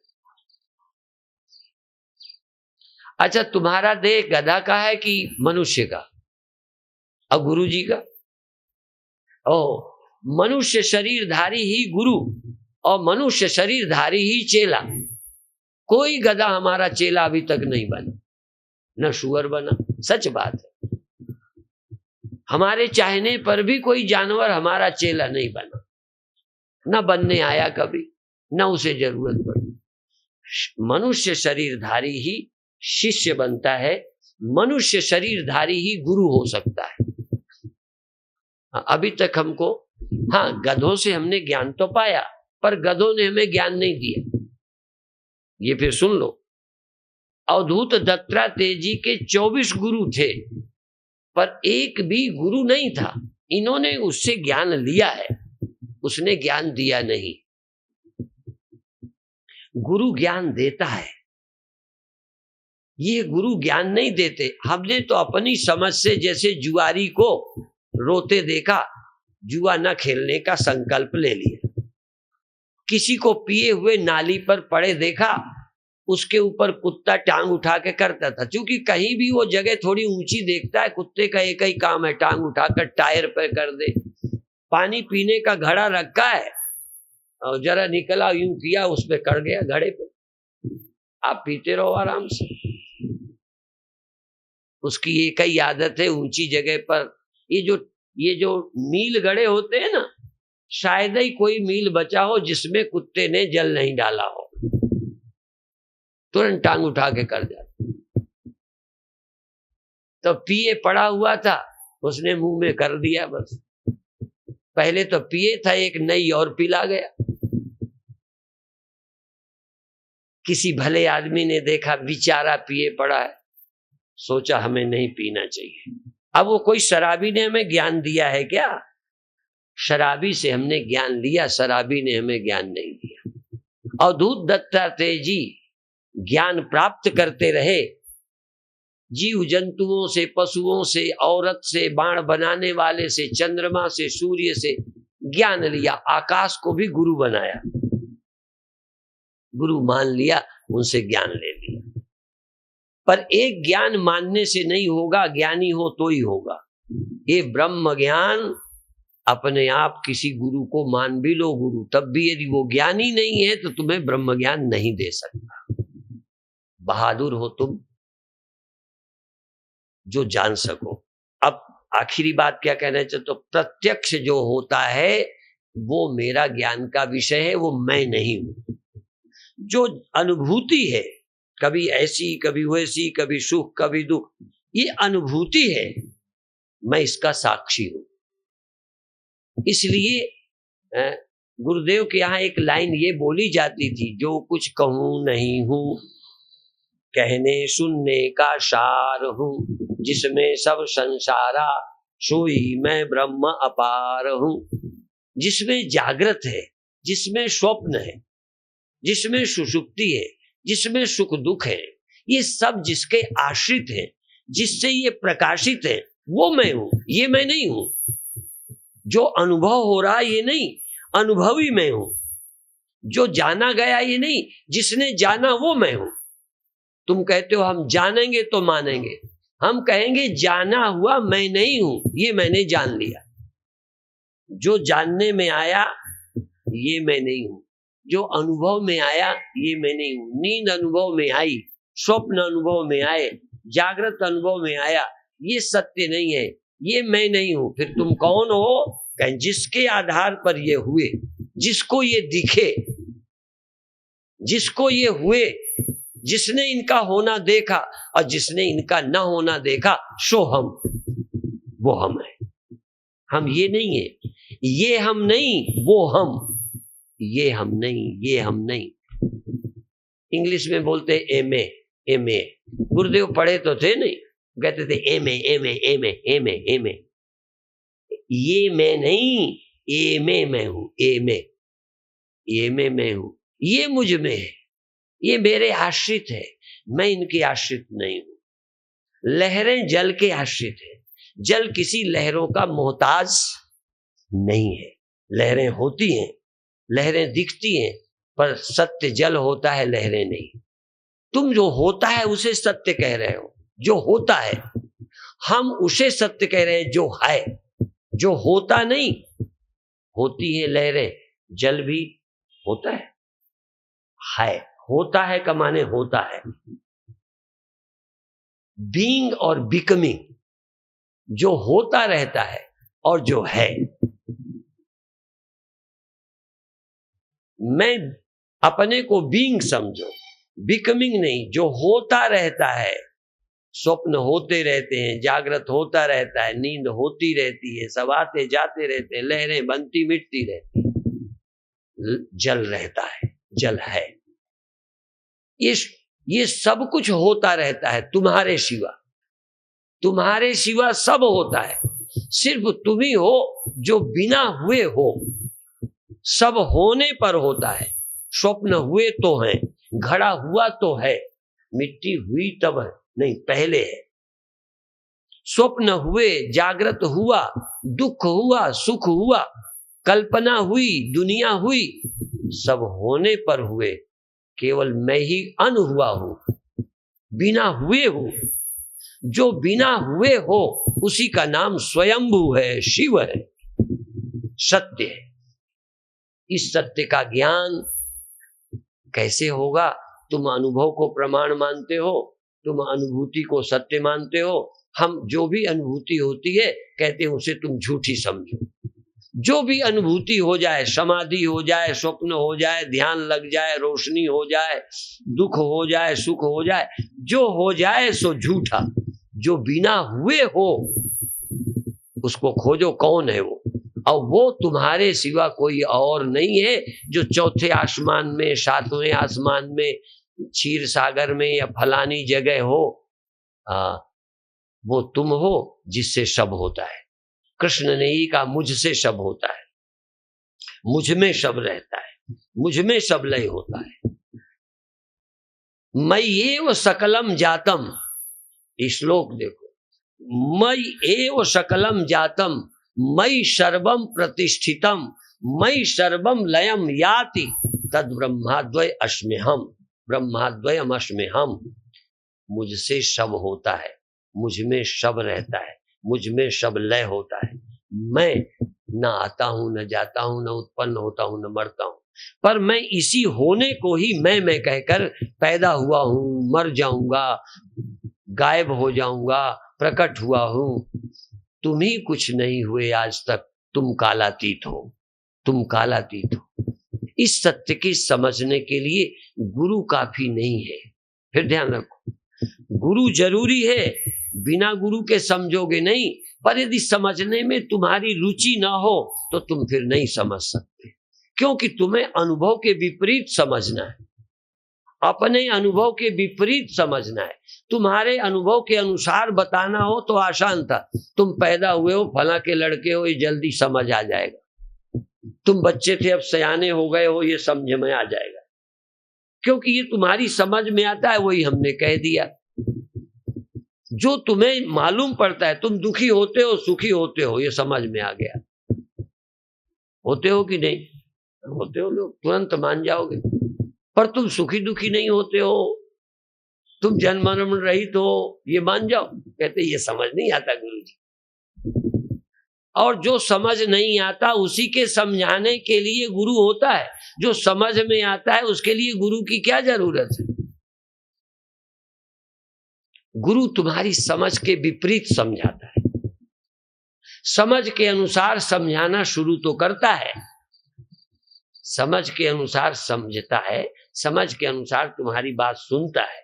अच्छा, तुम्हारा देह गधा का है कि मनुष्य का? और गुरु जी का? ओ, मनुष्य शरीरधारी ही गुरु और मनुष्य शरीरधारी ही चेला। कोई गधा हमारा चेला अभी तक नहीं बना, न शुअर बना। सच बात है, हमारे चाहने पर भी कोई जानवर हमारा चेला नहीं बना, न बनने आया कभी, न उसे जरूरत पड़ी। मनुष्य शरीरधारी ही शिष्य बनता है, मनुष्य शरीरधारी ही गुरु हो सकता है। अभी तक हमको, हाँ, गधों से हमने ज्ञान तो पाया, पर गधों ने हमें ज्ञान नहीं दिया। ये फिर सुन लो, अवधूत दत्तात्रेय जी के 24 गुरु थे, पर एक भी गुरु नहीं था। इन्होंने उससे ज्ञान लिया है, उसने ज्ञान दिया नहीं। गुरु ज्ञान देता है, ये गुरु ज्ञान नहीं देते। हमने तो अपनी समझ से, जैसे जुआरी को रोते देखा, जुआ न खेलने का संकल्प ले लिया। किसी को पिए हुए नाली पर पड़े देखा, उसके ऊपर कुत्ता टांग उठा के करता था। क्योंकि कहीं भी वो जगह थोड़ी ऊंची देखता है, कुत्ते का एक ही काम है, टांग उठाकर टायर पे कर दे। पानी पीने का घड़ा रखा है और जरा निकला, यूं किया, उस पे कर गया घड़े पे। आप पीते रहो आराम से। उसकी एक ही आदत है, ऊंची जगह पर ये जो मील गड़े होते हैं ना, शायद ही कोई मील बचा हो जिसमें कुत्ते ने जल नहीं डाला हो, तुरंत टांग उठा के कर जाता। तो पिए पड़ा हुआ था, उसने मुंह में कर दिया बस। पहले तो पिए था, एक नई और पिला गया। किसी भले आदमी ने देखा बेचारा पिए पड़ा है, सोचा हमें नहीं पीना चाहिए। अब वो कोई शराबी ने हमें ज्ञान दिया है क्या? शराबी से हमने ज्ञान लिया, शराबी ने हमें ज्ञान नहीं दिया। अवधूत दत्तात्रेय जी ज्ञान प्राप्त करते रहे, जीव जंतुओं से, पशुओं से, औरत से, बाण बनाने वाले से, चंद्रमा से, सूर्य से ज्ञान लिया। आकाश को भी गुरु बनाया, गुरु मान लिया, उनसे ज्ञान ले लिया। पर एक ज्ञान मानने से नहीं होगा, ज्ञानी हो तो ही होगा। ये ब्रह्म ज्ञान अपने आप किसी गुरु को मान भी लो गुरु, तब भी यदि वो ज्ञानी नहीं है तो तुम्हें ब्रह्म ज्ञान नहीं दे सकता। बहादुर हो तुम जो जान सको। अब आखिरी बात क्या कहना चाहते? तो प्रत्यक्ष जो होता है वो मेरा ज्ञान का विषय है, वो मैं नहीं हूं। जो अनुभूति है, कभी ऐसी कभी वैसी, कभी सुख कभी दुख, ये अनुभूति है, मैं इसका साक्षी हूं। इसलिए गुरुदेव के यहाँ एक लाइन ये बोली जाती थी, जो कुछ कहूं नहीं हूं, कहने सुनने का सार हूं, जिसमें सब संसारा, सोई मैं ब्रह्म अपार हूं। जिसमें जागृत है, जिसमें स्वप्न है, जिसमें सुषुप्ति है, जिसमें सुख दुख है, ये सब जिसके आश्रित है, जिससे ये प्रकाशित है, वो मैं हूं, ये मैं नहीं हूं। जो अनुभव हो रहा ये नहीं, अनुभवी मैं हूं। जो जाना गया ये नहीं, जिसने जाना वो मैं हूं। तुम कहते हो हम जानेंगे तो मानेंगे, हम कहेंगे जाना हुआ मैं नहीं हूं, ये मैंने जान लिया। जो जानने में आया ये मैं नहीं हूं, जो अनुभव में आया ये मैं नहीं हूं। नींद अनुभव में आई, स्वप्न अनुभव में आए, जागृत अनुभव में आया, ये सत्य नहीं है, ये मैं नहीं हूं। फिर तुम कौन हो? कहें जिसके आधार पर ये हुए, जिसको ये दिखे, जिसको ये हुए, जिसने इनका होना देखा और जिसने इनका न होना देखा, सो हम, वो हम है। हम ये नहीं है, ये हम नहीं, वो हम, ये हम नहीं, ये हम नहीं। इंग्लिश में बोलते एमए, एमए। गुरुदेव पढ़े तो थे नहीं, कहते थे MA MA MA MA MA. ये मैं नहीं, एमए मैं हूं, एमए, एमए मैं हूं, ये मुझ में है, ये मेरे आश्रित है, मैं इनके आश्रित नहीं हूं। लहरें जल के आश्रित है, जल किसी लहरों का मोहताज नहीं है। लहरें होती हैं, लहरें दिखती हैं, पर सत्य जल होता है, लहरें नहीं। तुम जो होता है उसे सत्य कह रहे हो, जो होता है। हम उसे सत्य कह रहे हैं जो है, जो होता नहीं। होती है लहरें, जल भी होता है, होता है का माने होता है। बीइंग और बिकमिंग, जो होता रहता है और जो है। मैं अपने को बीइंग समझो, बिकमिंग नहीं। जो होता रहता है, स्वप्न होते रहते हैं, जागृत होता रहता है, नींद होती रहती है, सब आते जाते रहते हैं, लहरें बनती मिटती रहती है, जल रहता है, जल है। ये सब कुछ होता रहता है तुम्हारे सिवा, तुम्हारे सिवा सब होता है। सिर्फ तुम ही हो जो बिना हुए हो, सब होने पर होता है। स्वप्न हुए तो हैं, घड़ा हुआ तो है, मिट्टी हुई तब है नहीं, पहले है। स्वप्न हुए, जागृत हुआ, दुख हुआ, सुख हुआ, कल्पना हुई, दुनिया हुई, सब होने पर हुए। केवल मैं ही अन हुआ हूं, बिना हुए हूं। जो बिना हुए हो उसी का नाम स्वयंभू है, शिव है, सत्य है। इस सत्य का ज्ञान कैसे होगा? तुम अनुभव को प्रमाण मानते हो, तुम अनुभूति को सत्य मानते हो। हम जो भी अनुभूति होती है कहते हैं उसे तुम झूठी समझो। जो भी अनुभूति हो जाए, समाधि हो जाए, स्वप्न हो जाए, ध्यान लग जाए, रोशनी हो जाए, दुख हो जाए, सुख हो जाए, जो हो जाए सो झूठा। जो बिना हुए हो उसको खोजो, कौन है वो? और वो तुम्हारे सिवा कोई और नहीं है। जो चौथे आसमान में, सातवें आसमान में, क्षीर सागर में या फलानी जगह हो, वो तुम हो जिससे सब होता है। कृष्ण ने ही कहा मुझसे सब होता है, मुझ में सब रहता है, मुझ में सब लय होता है। मयि एव सकलम जातम, श्लोक देखो, मयि एव सकलम जातम, मयि सर्वम प्रतिष्ठितम, मयि सर्वम लयम याति, तद ब्रह्माद्वय अस्म्यहम्, ब्रह्माद्वयम अस्म्यहम्। मुझसे सब होता है, मुझ में सब रहता है, मुझ में सब लय होता है। मैं न आता हूं, न जाता हूं, न उत्पन्न होता हूं, न मरता हूं, पर मैं इसी होने को ही मैं कहकर पैदा हुआ हूं, मर जाऊंगा, गायब हो जाऊंगा, प्रकट हुआ हूं। तुम ही कुछ नहीं हुए आज तक, तुम कालातीत हो, तुम कालातीत हो। इस सत्य की समझने के लिए गुरु काफी नहीं है। फिर ध्यान रखो, गुरु जरूरी है, बिना गुरु के समझोगे नहीं। पर यदि समझने में तुम्हारी रुचि ना हो तो तुम फिर नहीं समझ सकते, क्योंकि तुम्हें अनुभव के विपरीत समझना है, अपने अनुभव के विपरीत समझना है। तुम्हारे अनुभव के अनुसार बताना हो तो आसान था, तुम पैदा हुए हो, फला के लड़के हो, ये जल्दी समझ आ जाएगा। तुम बच्चे थे अब सयाने हो गए हो, ये समझ में आ जाएगा, क्योंकि ये तुम्हारी समझ में आता है, वही हमने कह दिया। जो तुम्हें मालूम पड़ता है, तुम दुखी होते हो, सुखी होते हो, ये समझ में आ गया। होते हो कि नहीं? होते हो, लोग तुरंत मान जाओगे। पर तुम सुखी दुखी नहीं होते हो, तुम जन्म मरण रहित हो, ये मान जाओ। कहते ये समझ नहीं आता गुरुजी। और जो समझ नहीं आता उसी के समझाने के लिए गुरु होता है। जो समझ में आता है उसके लिए गुरु की क्या जरूरत है? गुरु तुम्हारी समझ के विपरीत समझाता है, समझ के अनुसार समझाना शुरू तो करता है, समझ के अनुसार समझता है, समझ के अनुसार तुम्हारी बात सुनता है।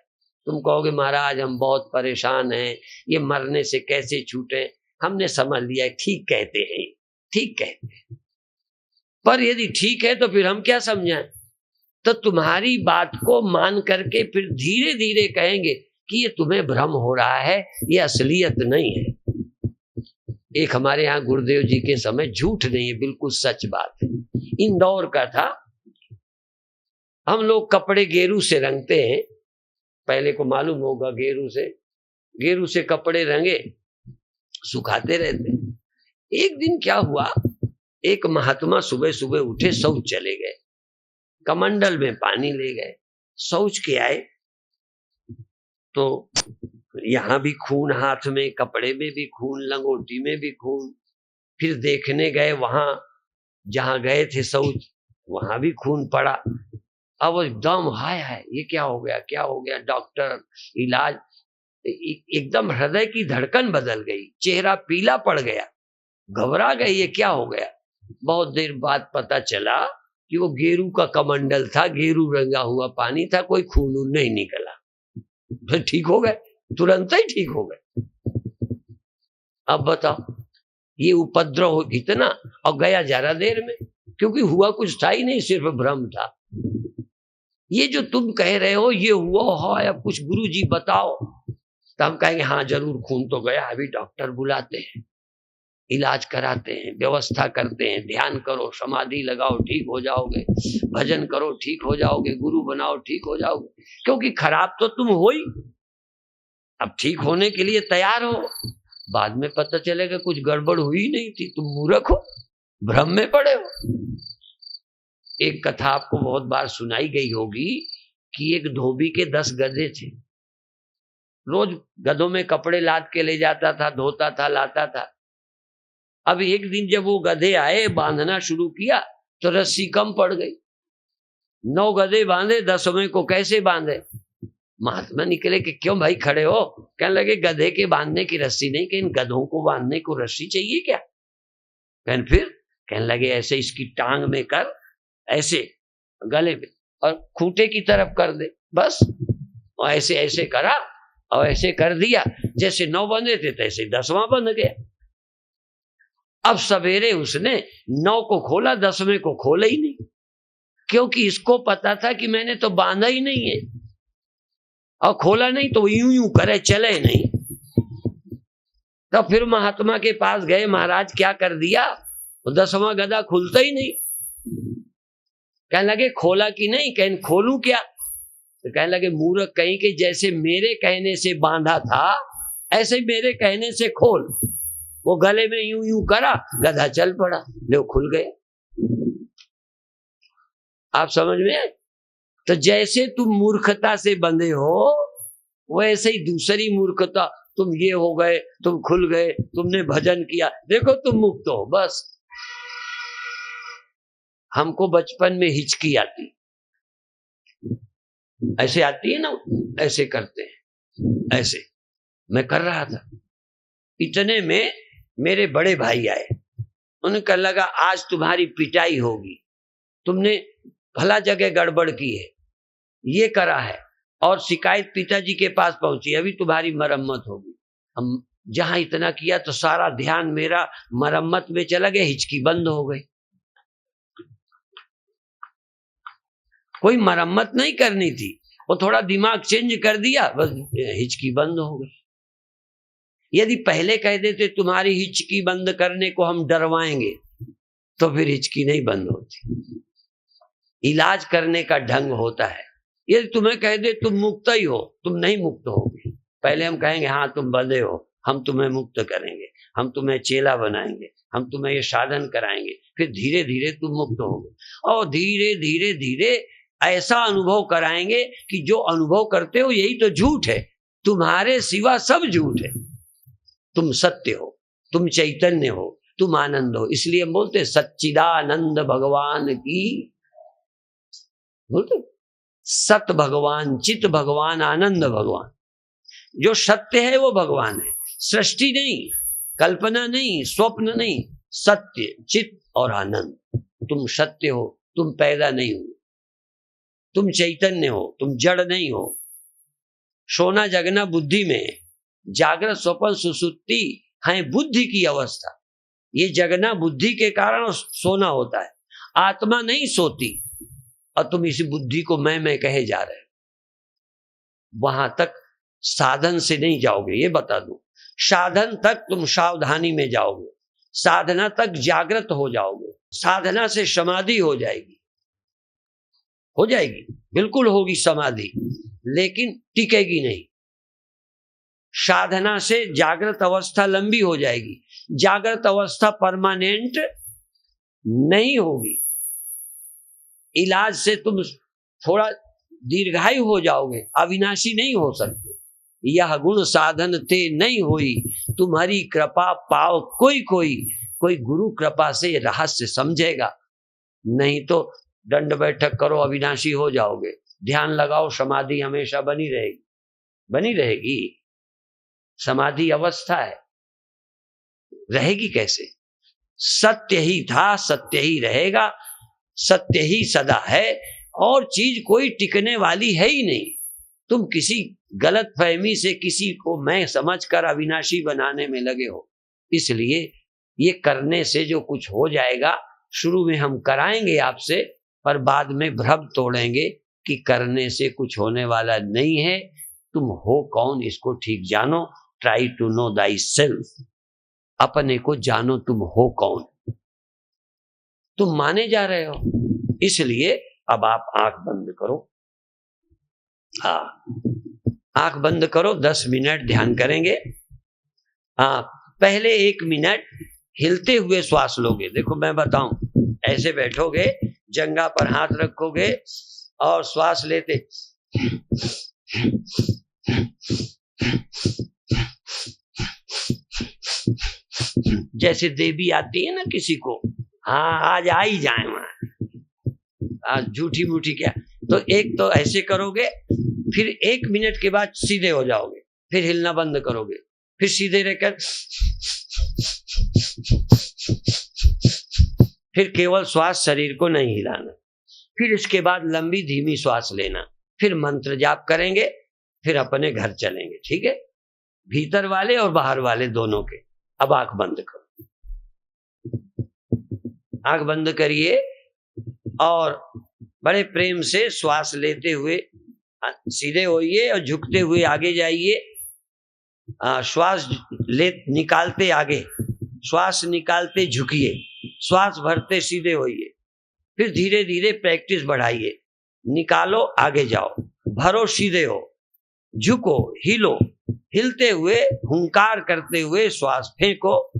तुम कहोगे महाराज हम बहुत परेशान हैं, ये मरने से कैसे छूटे? हमने समझ लिया, ठीक कहते हैं, ठीक कहते हैं। पर यदि ठीक है तो फिर हम क्या समझाएं? तो तुम्हारी बात को मान करके फिर धीरे धीरे कहेंगे कि ये तुम्हें भ्रम हो रहा है, ये असलियत नहीं है। एक हमारे यहाँ गुरुदेव जी के समय, झूठ नहीं है, बिल्कुल सच बात है, इंदौर का था। हम लोग कपड़े गेरू से रंगते हैं, पहले को मालूम होगा, गेरू से कपड़े रंगे, सुखाते रहते। एक दिन क्या हुआ, एक महात्मा सुबह सुबह उठे, शौच चले गए, कमंडल में पानी ले गए, शौच के आए तो यहां भी खून, हाथ में, कपड़े में भी खून, लंगोटी में भी खून। फिर देखने गए, वहां जहां गए थे शौच, वहां भी खून पड़ा। अब एकदम हाय हाय, ये क्या हो गया, क्या हो गया? डॉक्टर, इलाज, एकदम हृदय की धड़कन बदल गई, चेहरा पीला पड़ गया, घबरा गए, ये क्या हो गया? बहुत देर बाद पता चला कि वो गेरू का कमंडल था, गेरू रंगा हुआ पानी था, कोई खून नहीं निकला। फिर ठीक हो गए, तुरंत ही ठीक हो गए। अब बताओ, ये उपद्रव इतना, और गया जरा देर में, क्योंकि हुआ कुछ था ही नहीं, सिर्फ भ्रम था। ये जो तुम कह रहे हो ये हुआ है, अब कुछ गुरु जी बताओ, तो हम कहेंगे हाँ जरूर, खून तो गया, अभी डॉक्टर बुलाते हैं, इलाज कराते हैं, व्यवस्था करते हैं, ध्यान करो, समाधि लगाओ, ठीक हो जाओगे, भजन करो, ठीक हो जाओगे, गुरु बनाओ, ठीक हो जाओगे। क्योंकि खराब तो तुम हो ही, अब ठीक होने के लिए तैयार हो। बाद में पता चलेगा कुछ गड़बड़ हुई नहीं थी, तुम मूर्ख हो, भ्रम में पड़े हो। एक कथा आपको बहुत बार सुनाई गई होगी कि एक धोबी के 10 गधे थे, रोज गधों में कपड़े लाद के ले जाता था, धोता था, लाता था। अब एक दिन जब वो गधे आए, बांधना शुरू किया तो रस्सी कम पड़ गई। 9 गधे बांधे, 10वें को कैसे बांधे? महात्मा निकले कि क्यों भाई खड़े हो? कहने लगे गधे के बांधने की रस्सी नहीं, कि इन गधों को बांधने को रस्सी चाहिए क्या? फिर कहने लगे ऐसे इसकी टांग में कर, ऐसे गले पे, और खूंटे की तरफ कर दे, बस। और ऐसे ऐसे करा और ऐसे कर दिया, जैसे 9 बंधे थे तैसे 10वां बंध गया। अब सवेरे उसने 9 को खोला, 10वें को खोला ही नहीं, क्योंकि इसको पता था कि मैंने तो बांधा ही नहीं है, और खोला नहीं तो यूं यूं करे, चले नहीं। तो फिर महात्मा के पास गए, महाराज क्या कर दिया? 10वां गधा खुलता ही नहीं। कहने लगे खोला कि नहीं? कहने खोलूं क्या? तो कहने लगे मूर्ख कहीं के, जैसे मेरे कहने से बांधा था ऐसे ही मेरे कहने से खोल। वो गले में यूं यूं करा, गधा चल पड़ा, ले खुल गया। आप समझ में? तो जैसे तुम मूर्खता से बंधे हो, वैसे ही दूसरी मूर्खता, तुम ये हो गए, तुम खुल गए, तुमने भजन किया, देखो तुम मुक्त हो, बस। हमको बचपन में हिचकी आती, ऐसे आती है ना, ऐसे करते हैं, ऐसे मैं कर रहा था। इतने में मेरे बड़े भाई आए, उन्हें कहा लगा आज तुम्हारी पिटाई होगी, तुमने भला जगह गड़बड़ की है, ये करा है, और शिकायत पिताजी के पास पहुंची, अभी तुम्हारी मरम्मत होगी। हम जहां इतना किया तो सारा ध्यान मेरा मरम्मत में चला गया, हिचकी बंद हो गई। कोई मरम्मत नहीं करनी थी, वो थोड़ा दिमाग चेंज कर दिया, बस हिचकी बंद हो गई। यदि पहले कह देते तुम्हारी हिचकी बंद करने को हम डरवाएंगे, तो फिर हिचकी नहीं बंद होती। इलाज करने का ढंग होता है। यदि तुम्हें कह दे तुम मुक्त ही हो, तुम नहीं मुक्त होगे। पहले हम कहेंगे हाँ तुम बंधे हो, हम तुम्हें मुक्त करेंगे, हम तुम्हें चेला बनाएंगे, हम तुम्हें ये साधन कराएंगे, फिर धीरे धीरे तुम मुक्त होगे। और धीरे धीरे धीरे ऐसा अनुभव कराएंगे कि जो अनुभव करते हो यही तो झूठ है, तुम्हारे सिवा सब झूठ है। तुम सत्य हो, तुम चैतन्य हो, तुम आनंद हो। इसलिए हम बोलते सच्चिदानंद भगवान की, बोलते सत भगवान, चित भगवान, आनंद भगवान। जो सत्य है वो भगवान है, सृष्टि नहीं, कल्पना नहीं, स्वप्न नहीं, सत्य, चित और आनंद। तुम सत्य हो, तुम पैदा नहीं हो, तुम चैतन्य हो, तुम जड़ नहीं हो। सोना जगना बुद्धि में, जागृत स्वप्न सुसुप्ति है बुद्धि की अवस्था। ये जगना बुद्धि के कारण सोना होता है, आत्मा नहीं सोती। और तुम इसी बुद्धि को मैं कहे जा रहे हो। वहां तक साधन से नहीं जाओगे, ये बता दूं। साधन तक तुम सावधानी में जाओगे, साधना तक जागृत हो जाओगे, साधना से समाधि हो जाएगी, बिल्कुल होगी समाधि, लेकिन टिकेगी नहीं। साधना से जागृत अवस्था लंबी हो जाएगी, जागृत अवस्था परमानेंट नहीं होगी। इलाज से तुम थोड़ा दीर्घायु हो जाओगे, अविनाशी नहीं हो सकते। यह गुण साधन ते नहीं होई, तुम्हारी कृपा पाओ कोई गुरु कृपा से रहस्य समझेगा, नहीं तो दंड बैठक करो अविनाशी हो जाओगे। ध्यान लगाओ, समाधि हमेशा बनी रहेगी। समाधि अवस्था है, रहेगी कैसे? सत्य ही था, सत्य ही रहेगा, सत्य ही सदा है, और चीज कोई टिकने वाली है ही नहीं। तुम किसी गलत फहमी से किसी को मैं समझकर अविनाशी बनाने में लगे हो। इसलिए ये करने से जो कुछ हो जाएगा, शुरू में हम कराएंगे आपसे, पर बाद में भ्रम तोड़ेंगे कि करने से कुछ होने वाला नहीं है। तुम हो कौन, इसको ठीक जानो। Try to know thy self, अपने को जानो, तुम हो कौन। तुम माने जा रहे हो, इसलिए अब आप आंख बंद करो। हाँ, आंख बंद करो, 10 मिनट ध्यान करेंगे। हाँ, पहले 1 मिनट हिलते हुए श्वास लोगे। देखो मैं बताऊं, ऐसे बैठोगे, जंघा पर हाथ रखोगे और श्वास लेते जैसे देवी आती है ना किसी को, हाँ आज आ ही जाए वहां, झूठी मूठी क्या। तो एक तो ऐसे करोगे, फिर 1 मिनट के बाद सीधे हो जाओगे, फिर हिलना बंद करोगे, फिर सीधे रहकर फिर केवल श्वास, शरीर को नहीं हिलाना। फिर इसके बाद लंबी धीमी श्वास लेना, फिर मंत्र जाप करेंगे, फिर अपने घर चलेंगे। ठीक है, भीतर वाले और बाहर वाले दोनों के। अब आंख बंद करो, आंख बंद करिए और बड़े प्रेम से श्वास लेते हुए सीधे होइए और झुकते हुए आगे जाइए। श्वास निकालते आगे, श्वास निकालते झुकिए, श्वास भरते सीधे होइए। फिर धीरे धीरे प्रैक्टिस बढ़ाइए। निकालो, आगे जाओ, भरो, सीधे हो, झुको, हिलो, हिलते हुए, हुंकार करते हुए श्वास फेंको,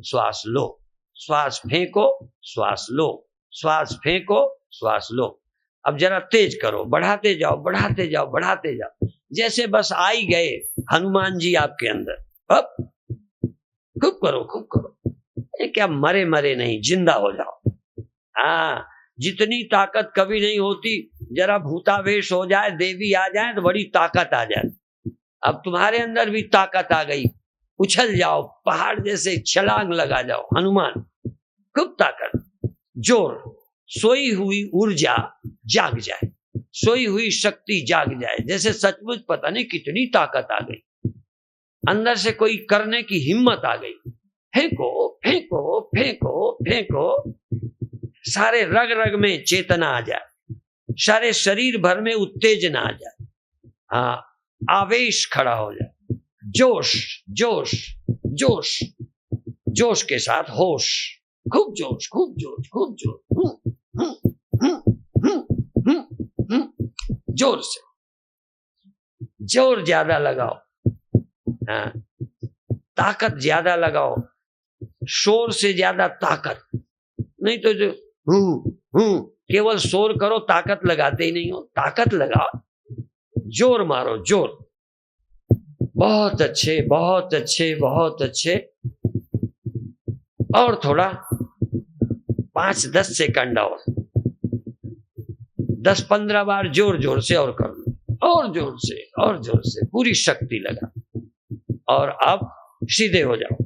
श्वास लो, श्वास फेंको, श्वास लो, श्वास फेंको, श्वास लो। अब जरा तेज करो, बढ़ाते जाओ, बढ़ाते जाओ, बढ़ाते जाओ, जैसे बस आ ही गए हनुमान जी आपके अंदर। अब खूब करो, खूब करो। ये क्या मरे मरे नहीं, जिंदा हो जाओ। हाँ, जितनी ताकत कभी नहीं होती, जरा भूतावेश हो जाए, देवी आ जाए तो बड़ी ताकत आ जाए। अब तुम्हारे अंदर भी ताकत आ गई, उछल जाओ, पहाड़ जैसे छलांग लगा जाओ। हनुमान, खूब ताकत, जोर, सोई हुई ऊर्जा जाग जाए, सोई हुई शक्ति जाग जाए, जैसे सचमुच पता नहीं कितनी ताकत आ गई, अंदर से कोई करने की हिम्मत आ गई। फेंको, फेंको, फेंको, फेंको, सारे रग रग में चेतना आ जाए, सारे शरीर भर में उत्तेजना आ जाए। हाँ, आवेश खड़ा हो जाए, जोश, जोश, जोश, जोश के साथ होश, खूब जोश, खूब जोश, खूब जोश, जोर से, जोर ज्यादा लगाओ। हाँ, ताकत ज्यादा लगाओ, शोर से ज्यादा ताकत नहीं। तो जो केवल शोर करो, ताकत लगाते ही नहीं हो। ताकत लगाओ, जोर मारो, जोर। बहुत अच्छे, बहुत अच्छे, बहुत अच्छे। और थोड़ा 5-10 सेकंड और, 10-15 बार जोर जोर से और कर लो, और जोर से, और जोर से, पूरी शक्ति लगा। और अब सीधे हो जाओ।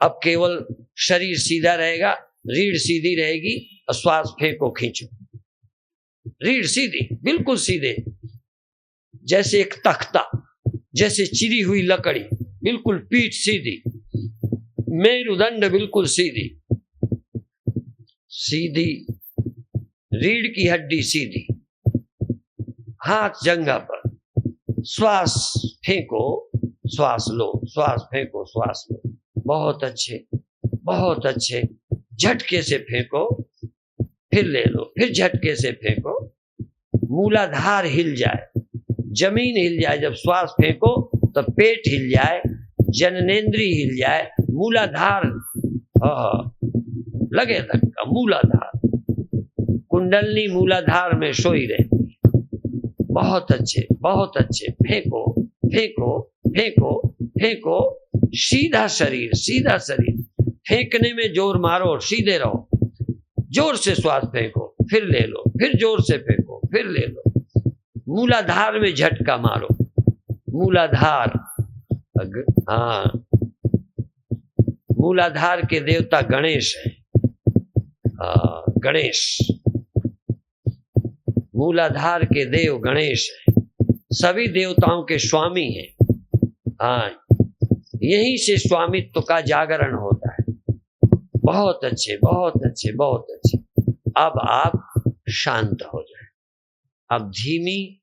अब केवल शरीर सीधा रहेगा, रीढ़ सीधी रहेगी, और श्वास फेंको, खींचो, रीढ़ सीधी, बिल्कुल सीधे, जैसे एक तख्ता, जैसे चिरी हुई लकड़ी, बिल्कुल पीठ सीधी, मेरुदंड बिल्कुल सीधी, सीधी रीढ़ की हड्डी सीधी, हाथ जंघा पर, श्वास फेंको, श्वास लो, श्वास फेंको, श्वास लो। बहुत अच्छे, बहुत अच्छे। झटके से फेंको, फिर ले लो, फिर झटके से फेंको। मूलाधार हिल जाए, जमीन हिल जाए। जब श्वास फेंको तो पेट हिल जाए, जननेंद्रिय हिल जाए, मूलाधार लगे धक्का। मूलाधार, कुंडलनी मूलाधार में सोई रहती। बहुत अच्छे, बहुत अच्छे। फेंको, फेंको, फेंको, फेंको। सीधा शरीर, सीधा शरीर। फेंकने में जोर मारो, सीधे रहो। जोर से श्वास फेंको, फिर ले लो, फिर जोर से फेंको, फिर ले लो। मूलाधार में झटका मारो। मूलाधार, हाँ, मूलाधार के देवता गणेश है। गणेश, मूलाधार के देव गणेश है, सभी देवताओं के स्वामी हैं। हाँ, यहीं से स्वामित्व का जागरण होता है। बहुत अच्छे, बहुत अच्छे, बहुत अच्छे। अब आप शांत हो जाए। अब धीमी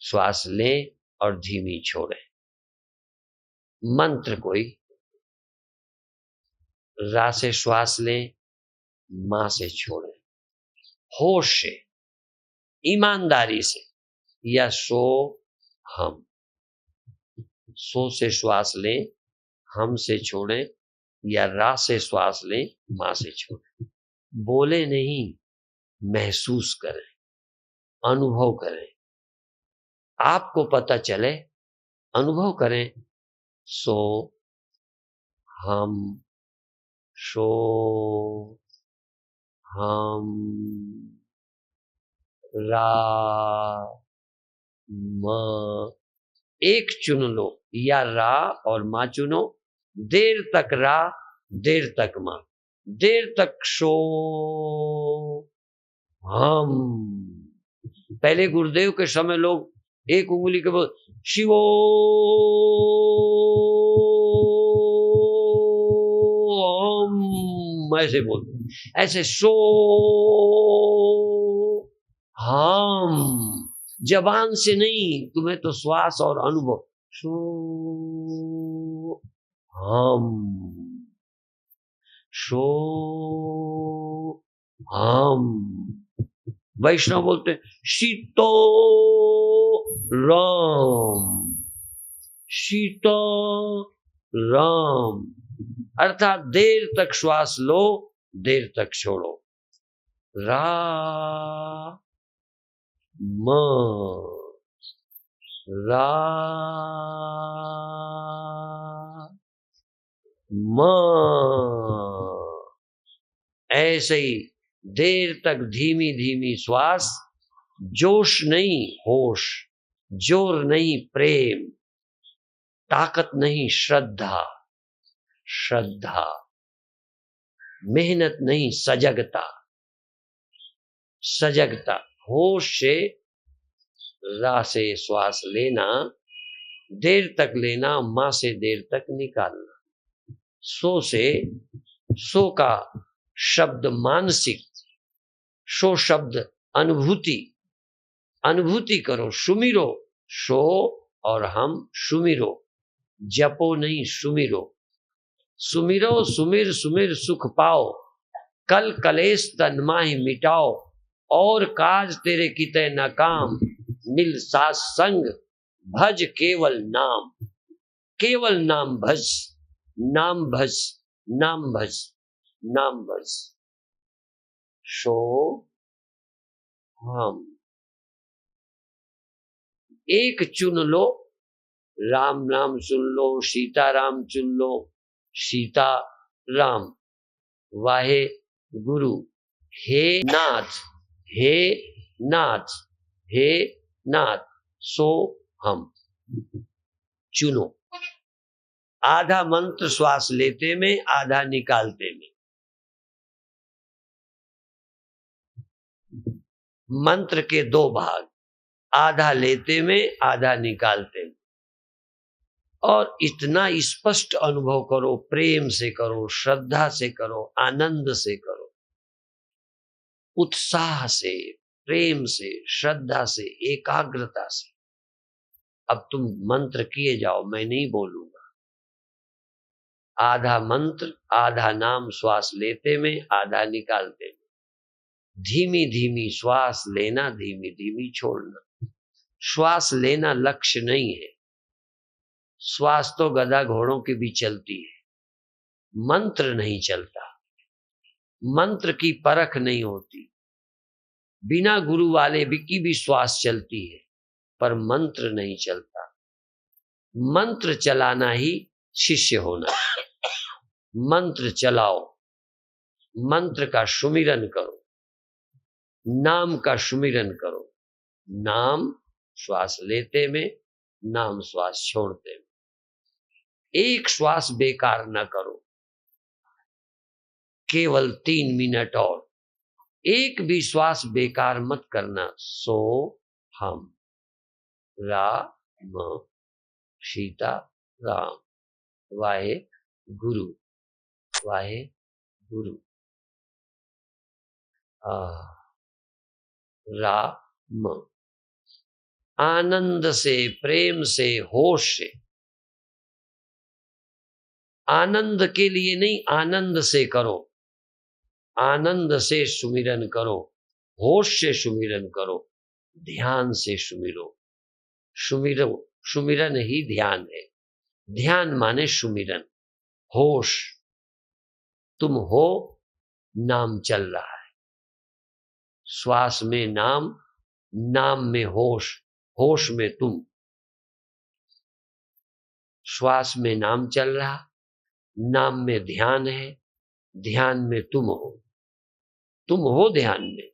श्वास लें और धीमी छोड़ें। मंत्र कोई, रा से श्वास लें, मां से छोड़ें। होश से, ईमानदारी से। या सो हम, सो से श्वास लें, हम से छोड़ें। या रा से श्वास लें, मां से छोड़ें। बोले नहीं, महसूस करें, अनुभव करें। आपको पता चले, अनुभव करें। सो हम, सो हम, रा, मां। एक चुन लो, या रा और मां चुनो। देर तक रा, देर तक मां, देर तक सो हम। पहले गुरुदेव के समय लोग एक उंगली के बोल शिवो हम, ऐसे बोलते, ऐसे सो हम। जबान से नहीं, तुम्हें तो श्वास और अनुभव। सो हम, सो हम। वैष्णव बोलते शीतो राम, शीतो राम। अर्थात देर तक श्वास लो, देर तक छोड़ो। रा, मां, रा, मां। ऐसे ही देर तक धीमी धीमी श्वास। जोश नहीं, होश। जोर नहीं, प्रेम। ताकत नहीं, श्रद्धा, श्रद्धा। मेहनत नहीं, सजगता, सजगता। होश से, रा से श्वास लेना, देर तक लेना, मां से देर तक निकालना। सो से, सो का शब्द मानसिक, सो शब्द अनुभूति, अनुभूति करो, सुमिरो। सो और हम सुमिरो, जपो नहीं, सुमिरो। सुमिरो, सुमिर सुमिर सुख पाओ। कल कलेश तन माहि मिटाओ। और काज तेरे किते न काम, मिल सास संग भज केवल नाम। केवल नाम भज, नाम भज, नाम भज, नाम भज। सो हम। एक चुन लो, राम नाम चुन लो, सीता राम चुन लो, सीता राम। वाहे गुरु, हे नाथ, हे नाथ, हे नाथ। सो हम। चुनो। आधा मंत्र श्वास लेते में, आधा निकालते में। मंत्र के दो भाग, आधा लेते में, आधा निकालते में। और इतना स्पष्ट अनुभव करो, प्रेम से करो, श्रद्धा से करो, आनंद से करो। उत्साह से, प्रेम से, श्रद्धा से, एकाग्रता से अब तुम मंत्र किए जाओ, मैं नहीं बोलूंगा। आधा मंत्र आधा नाम श्वास लेते में, आधा निकालते में। धीमी धीमी श्वास लेना, धीमी धीमी छोड़ना। श्वास लेना लक्ष्य नहीं है। श्वास तो गधा घोड़ों की भी चलती है, मंत्र नहीं चलता। मंत्र की परख नहीं होती। बिना गुरु वाले की भी श्वास चलती है, पर मंत्र नहीं चलता। मंत्र चलाना ही शिष्य होना। मंत्र चलाओ, मंत्र का सुमिरन करो, नाम का सुमिरन करो। नाम श्वास लेते में, नाम श्वास छोड़ते में। एक श्वास बेकार न करो, केवल 3 मिनट और। एक भी श्वास बेकार मत करना। सो हम राम सीता राम, वाहे गुरु वाहे गुरु। राम, आनंद से, प्रेम से, होश से। आनंद के लिए नहीं, आनंद से करो। आनंद से सुमिरन करो, होश से सुमिरन करो, ध्यान से सुमिरो। सुमिरो, सुमिरन ही ध्यान है। ध्यान माने सुमिरन, होश। तुम हो, नाम चल रहा है। श्वास में नाम, नाम में होश, होश में तुम। श्वास में नाम चल रहा, नाम में ध्यान है, ध्यान में तुम हो। तुम हो ध्यान में,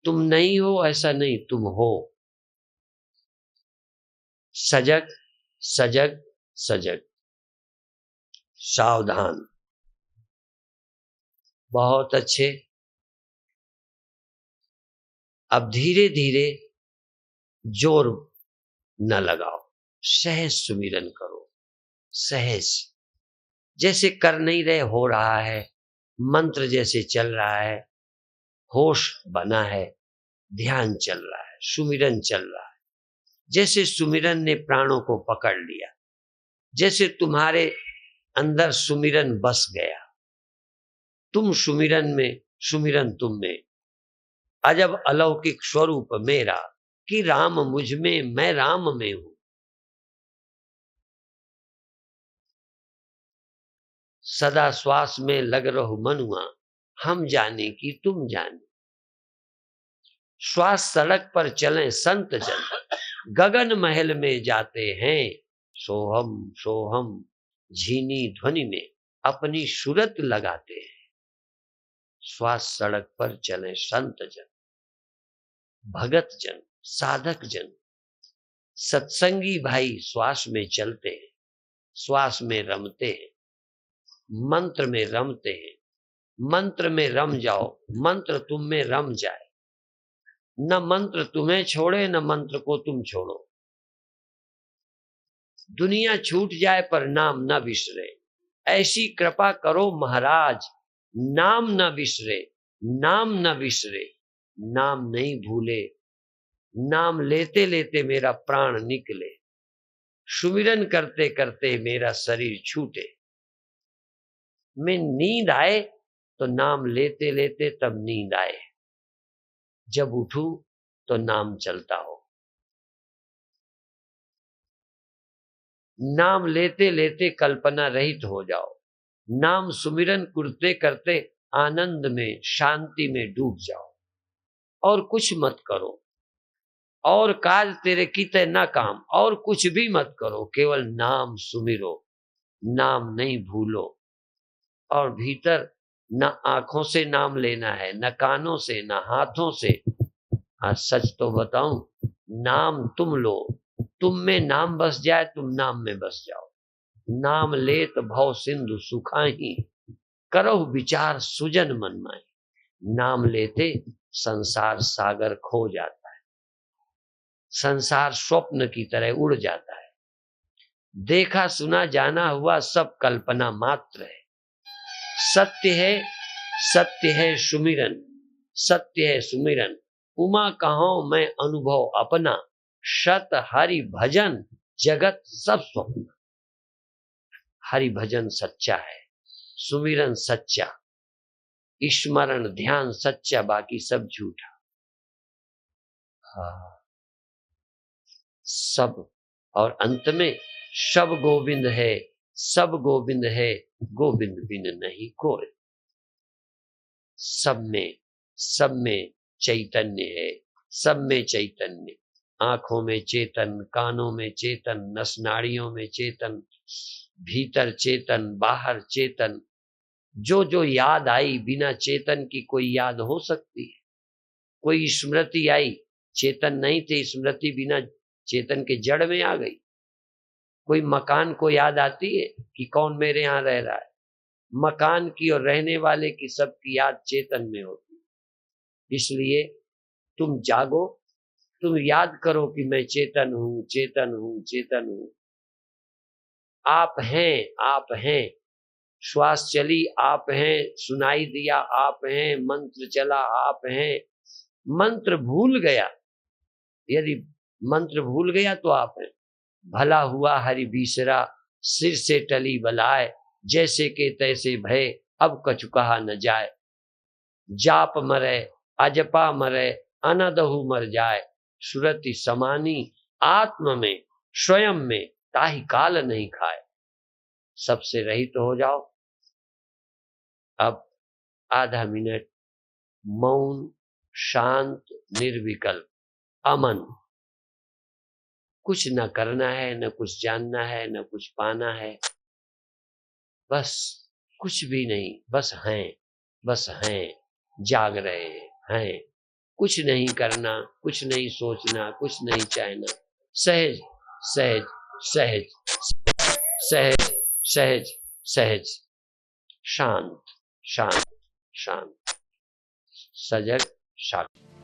तुम नहीं हो ऐसा नहीं, तुम हो। सजग सजग सजग, सावधान। बहुत अच्छे। अब धीरे धीरे जोर न लगाओ, सहज सुमिरन करो। सहज, जैसे कर नहीं रहे, हो रहा है। मंत्र जैसे चल रहा है, होश बना है, ध्यान चल रहा है, सुमिरन चल रहा है। जैसे सुमिरन ने प्राणों को पकड़ लिया, जैसे तुम्हारे अंदर सुमिरन बस गया। तुम सुमिरन में, सुमिरन तुम में। अजब अलौकिक स्वरूप मेरा, कि राम मुझ में, मैं राम में हूं। सदा श्वास में लग रहो मनुआ, हम जाने की तुम जाने। श्वास सड़क पर चलें संत जन, गगन महल में जाते हैं। सोहम सोहम झीनी ध्वनि में अपनी सूरत लगाते हैं। श्वास सड़क पर चलें संत जन, भगत जन, साधक जन, सत्संगी भाई श्वास में चलते हैं, श्वास में रमते हैं, मंत्र में रमते हैं। मंत्र में रम जाओ, मंत्र तुम में रम जाए। न मंत्र तुम्हें छोड़े, न मंत्र को तुम छोड़ो। दुनिया छूट जाए पर नाम न बिसरे, ऐसी कृपा करो महाराज। नाम न बिसरे, नाम न बिसरे, नाम नहीं भूले। नाम लेते लेते मेरा प्राण निकले, सुमिरन करते करते मेरा शरीर छूटे। मैं नींद आए तो नाम लेते लेते तब नींद आए, जब उठूं तो नाम चलता हो। नाम लेते लेते कल्पना रहित हो जाओ। नाम सुमिरन करते करते आनंद में, शांति में डूब जाओ। और कुछ मत करो, और काज तेरे कीते न काम, और कुछ भी मत करो, केवल नाम सुमिरो। नाम नहीं भूलो। और भीतर न आंखों से नाम लेना है, न कानों से, न हाथों से। आज सच तो बताऊं, नाम तुम लो, तुम में नाम बस जाए, तुम नाम में बस जाओ। नाम लेत भव सिंधु सुखाही, करो विचार सुजन मन माही। नाम लेते संसार सागर खो जाता है, संसार स्वप्न की तरह उड़ जाता है। देखा सुना जाना हुआ सब कल्पना मात्र है। सत्य है, सत्य है सुमिरन, सत्य है सुमिरन, उमा कहो मैं अनुभव अपना, शत हरि भजन जगत सब स्वप्न। हरि भजन सच्चा है, सुमिरन सच्चा, स्मरण ध्यान सच्चा, बाकी सब झूठा। सब, और अंत में सब गोविंद है, सब गोविंद है, गोविंद बिन नहीं कोई। सब में चैतन्य है, सब में चैतन्य, आंखों में चेतन, कानों में चेतन, नस नाड़ियों में चेतन, भीतर चेतन, बाहर चेतन। जो जो याद आई, बिना चेतन की कोई याद हो सकती है? कोई स्मृति आई, चेतन नहीं थे, स्मृति बिना चेतन के जड़ में आ गई। कोई मकान को याद आती है कि कौन मेरे यहाँ रह रहा है? मकान की और रहने वाले की सबकी याद चेतन में होती है। इसलिए तुम जागो, तुम याद करो कि मैं चेतन हूं, चेतन हूं, चेतन हूं। आप हैं, आप हैं। श्वास चली आप हैं, सुनाई दिया आप हैं, मंत्र चला आप हैं। मंत्र भूल गया, यदि मंत्र भूल गया तो आप हैं। भला हुआ हरि बीसरा, सिर से टली बलाए, जैसे के तैसे भय, अब कछु कहा न जाए। जाप मरे अजपा मरे, अनदहु मर जाए, सुरति समानी आत्म में, स्वयं में ताहि काल नहीं खाए। सबसे रहित हो जाओ। अब आधा मिनट मौन, शांत, निर्विकल्प, अमन। कुछ न करना है, न कुछ जानना है, न कुछ पाना है, बस कुछ भी नहीं, बस हैं, बस हैं, जाग रहे हैं। कुछ नहीं करना, कुछ नहीं सोचना, कुछ नहीं चाहना, सहज सहज सहज सहज सहज सहज, शांत शांत शांत, सजग शांत।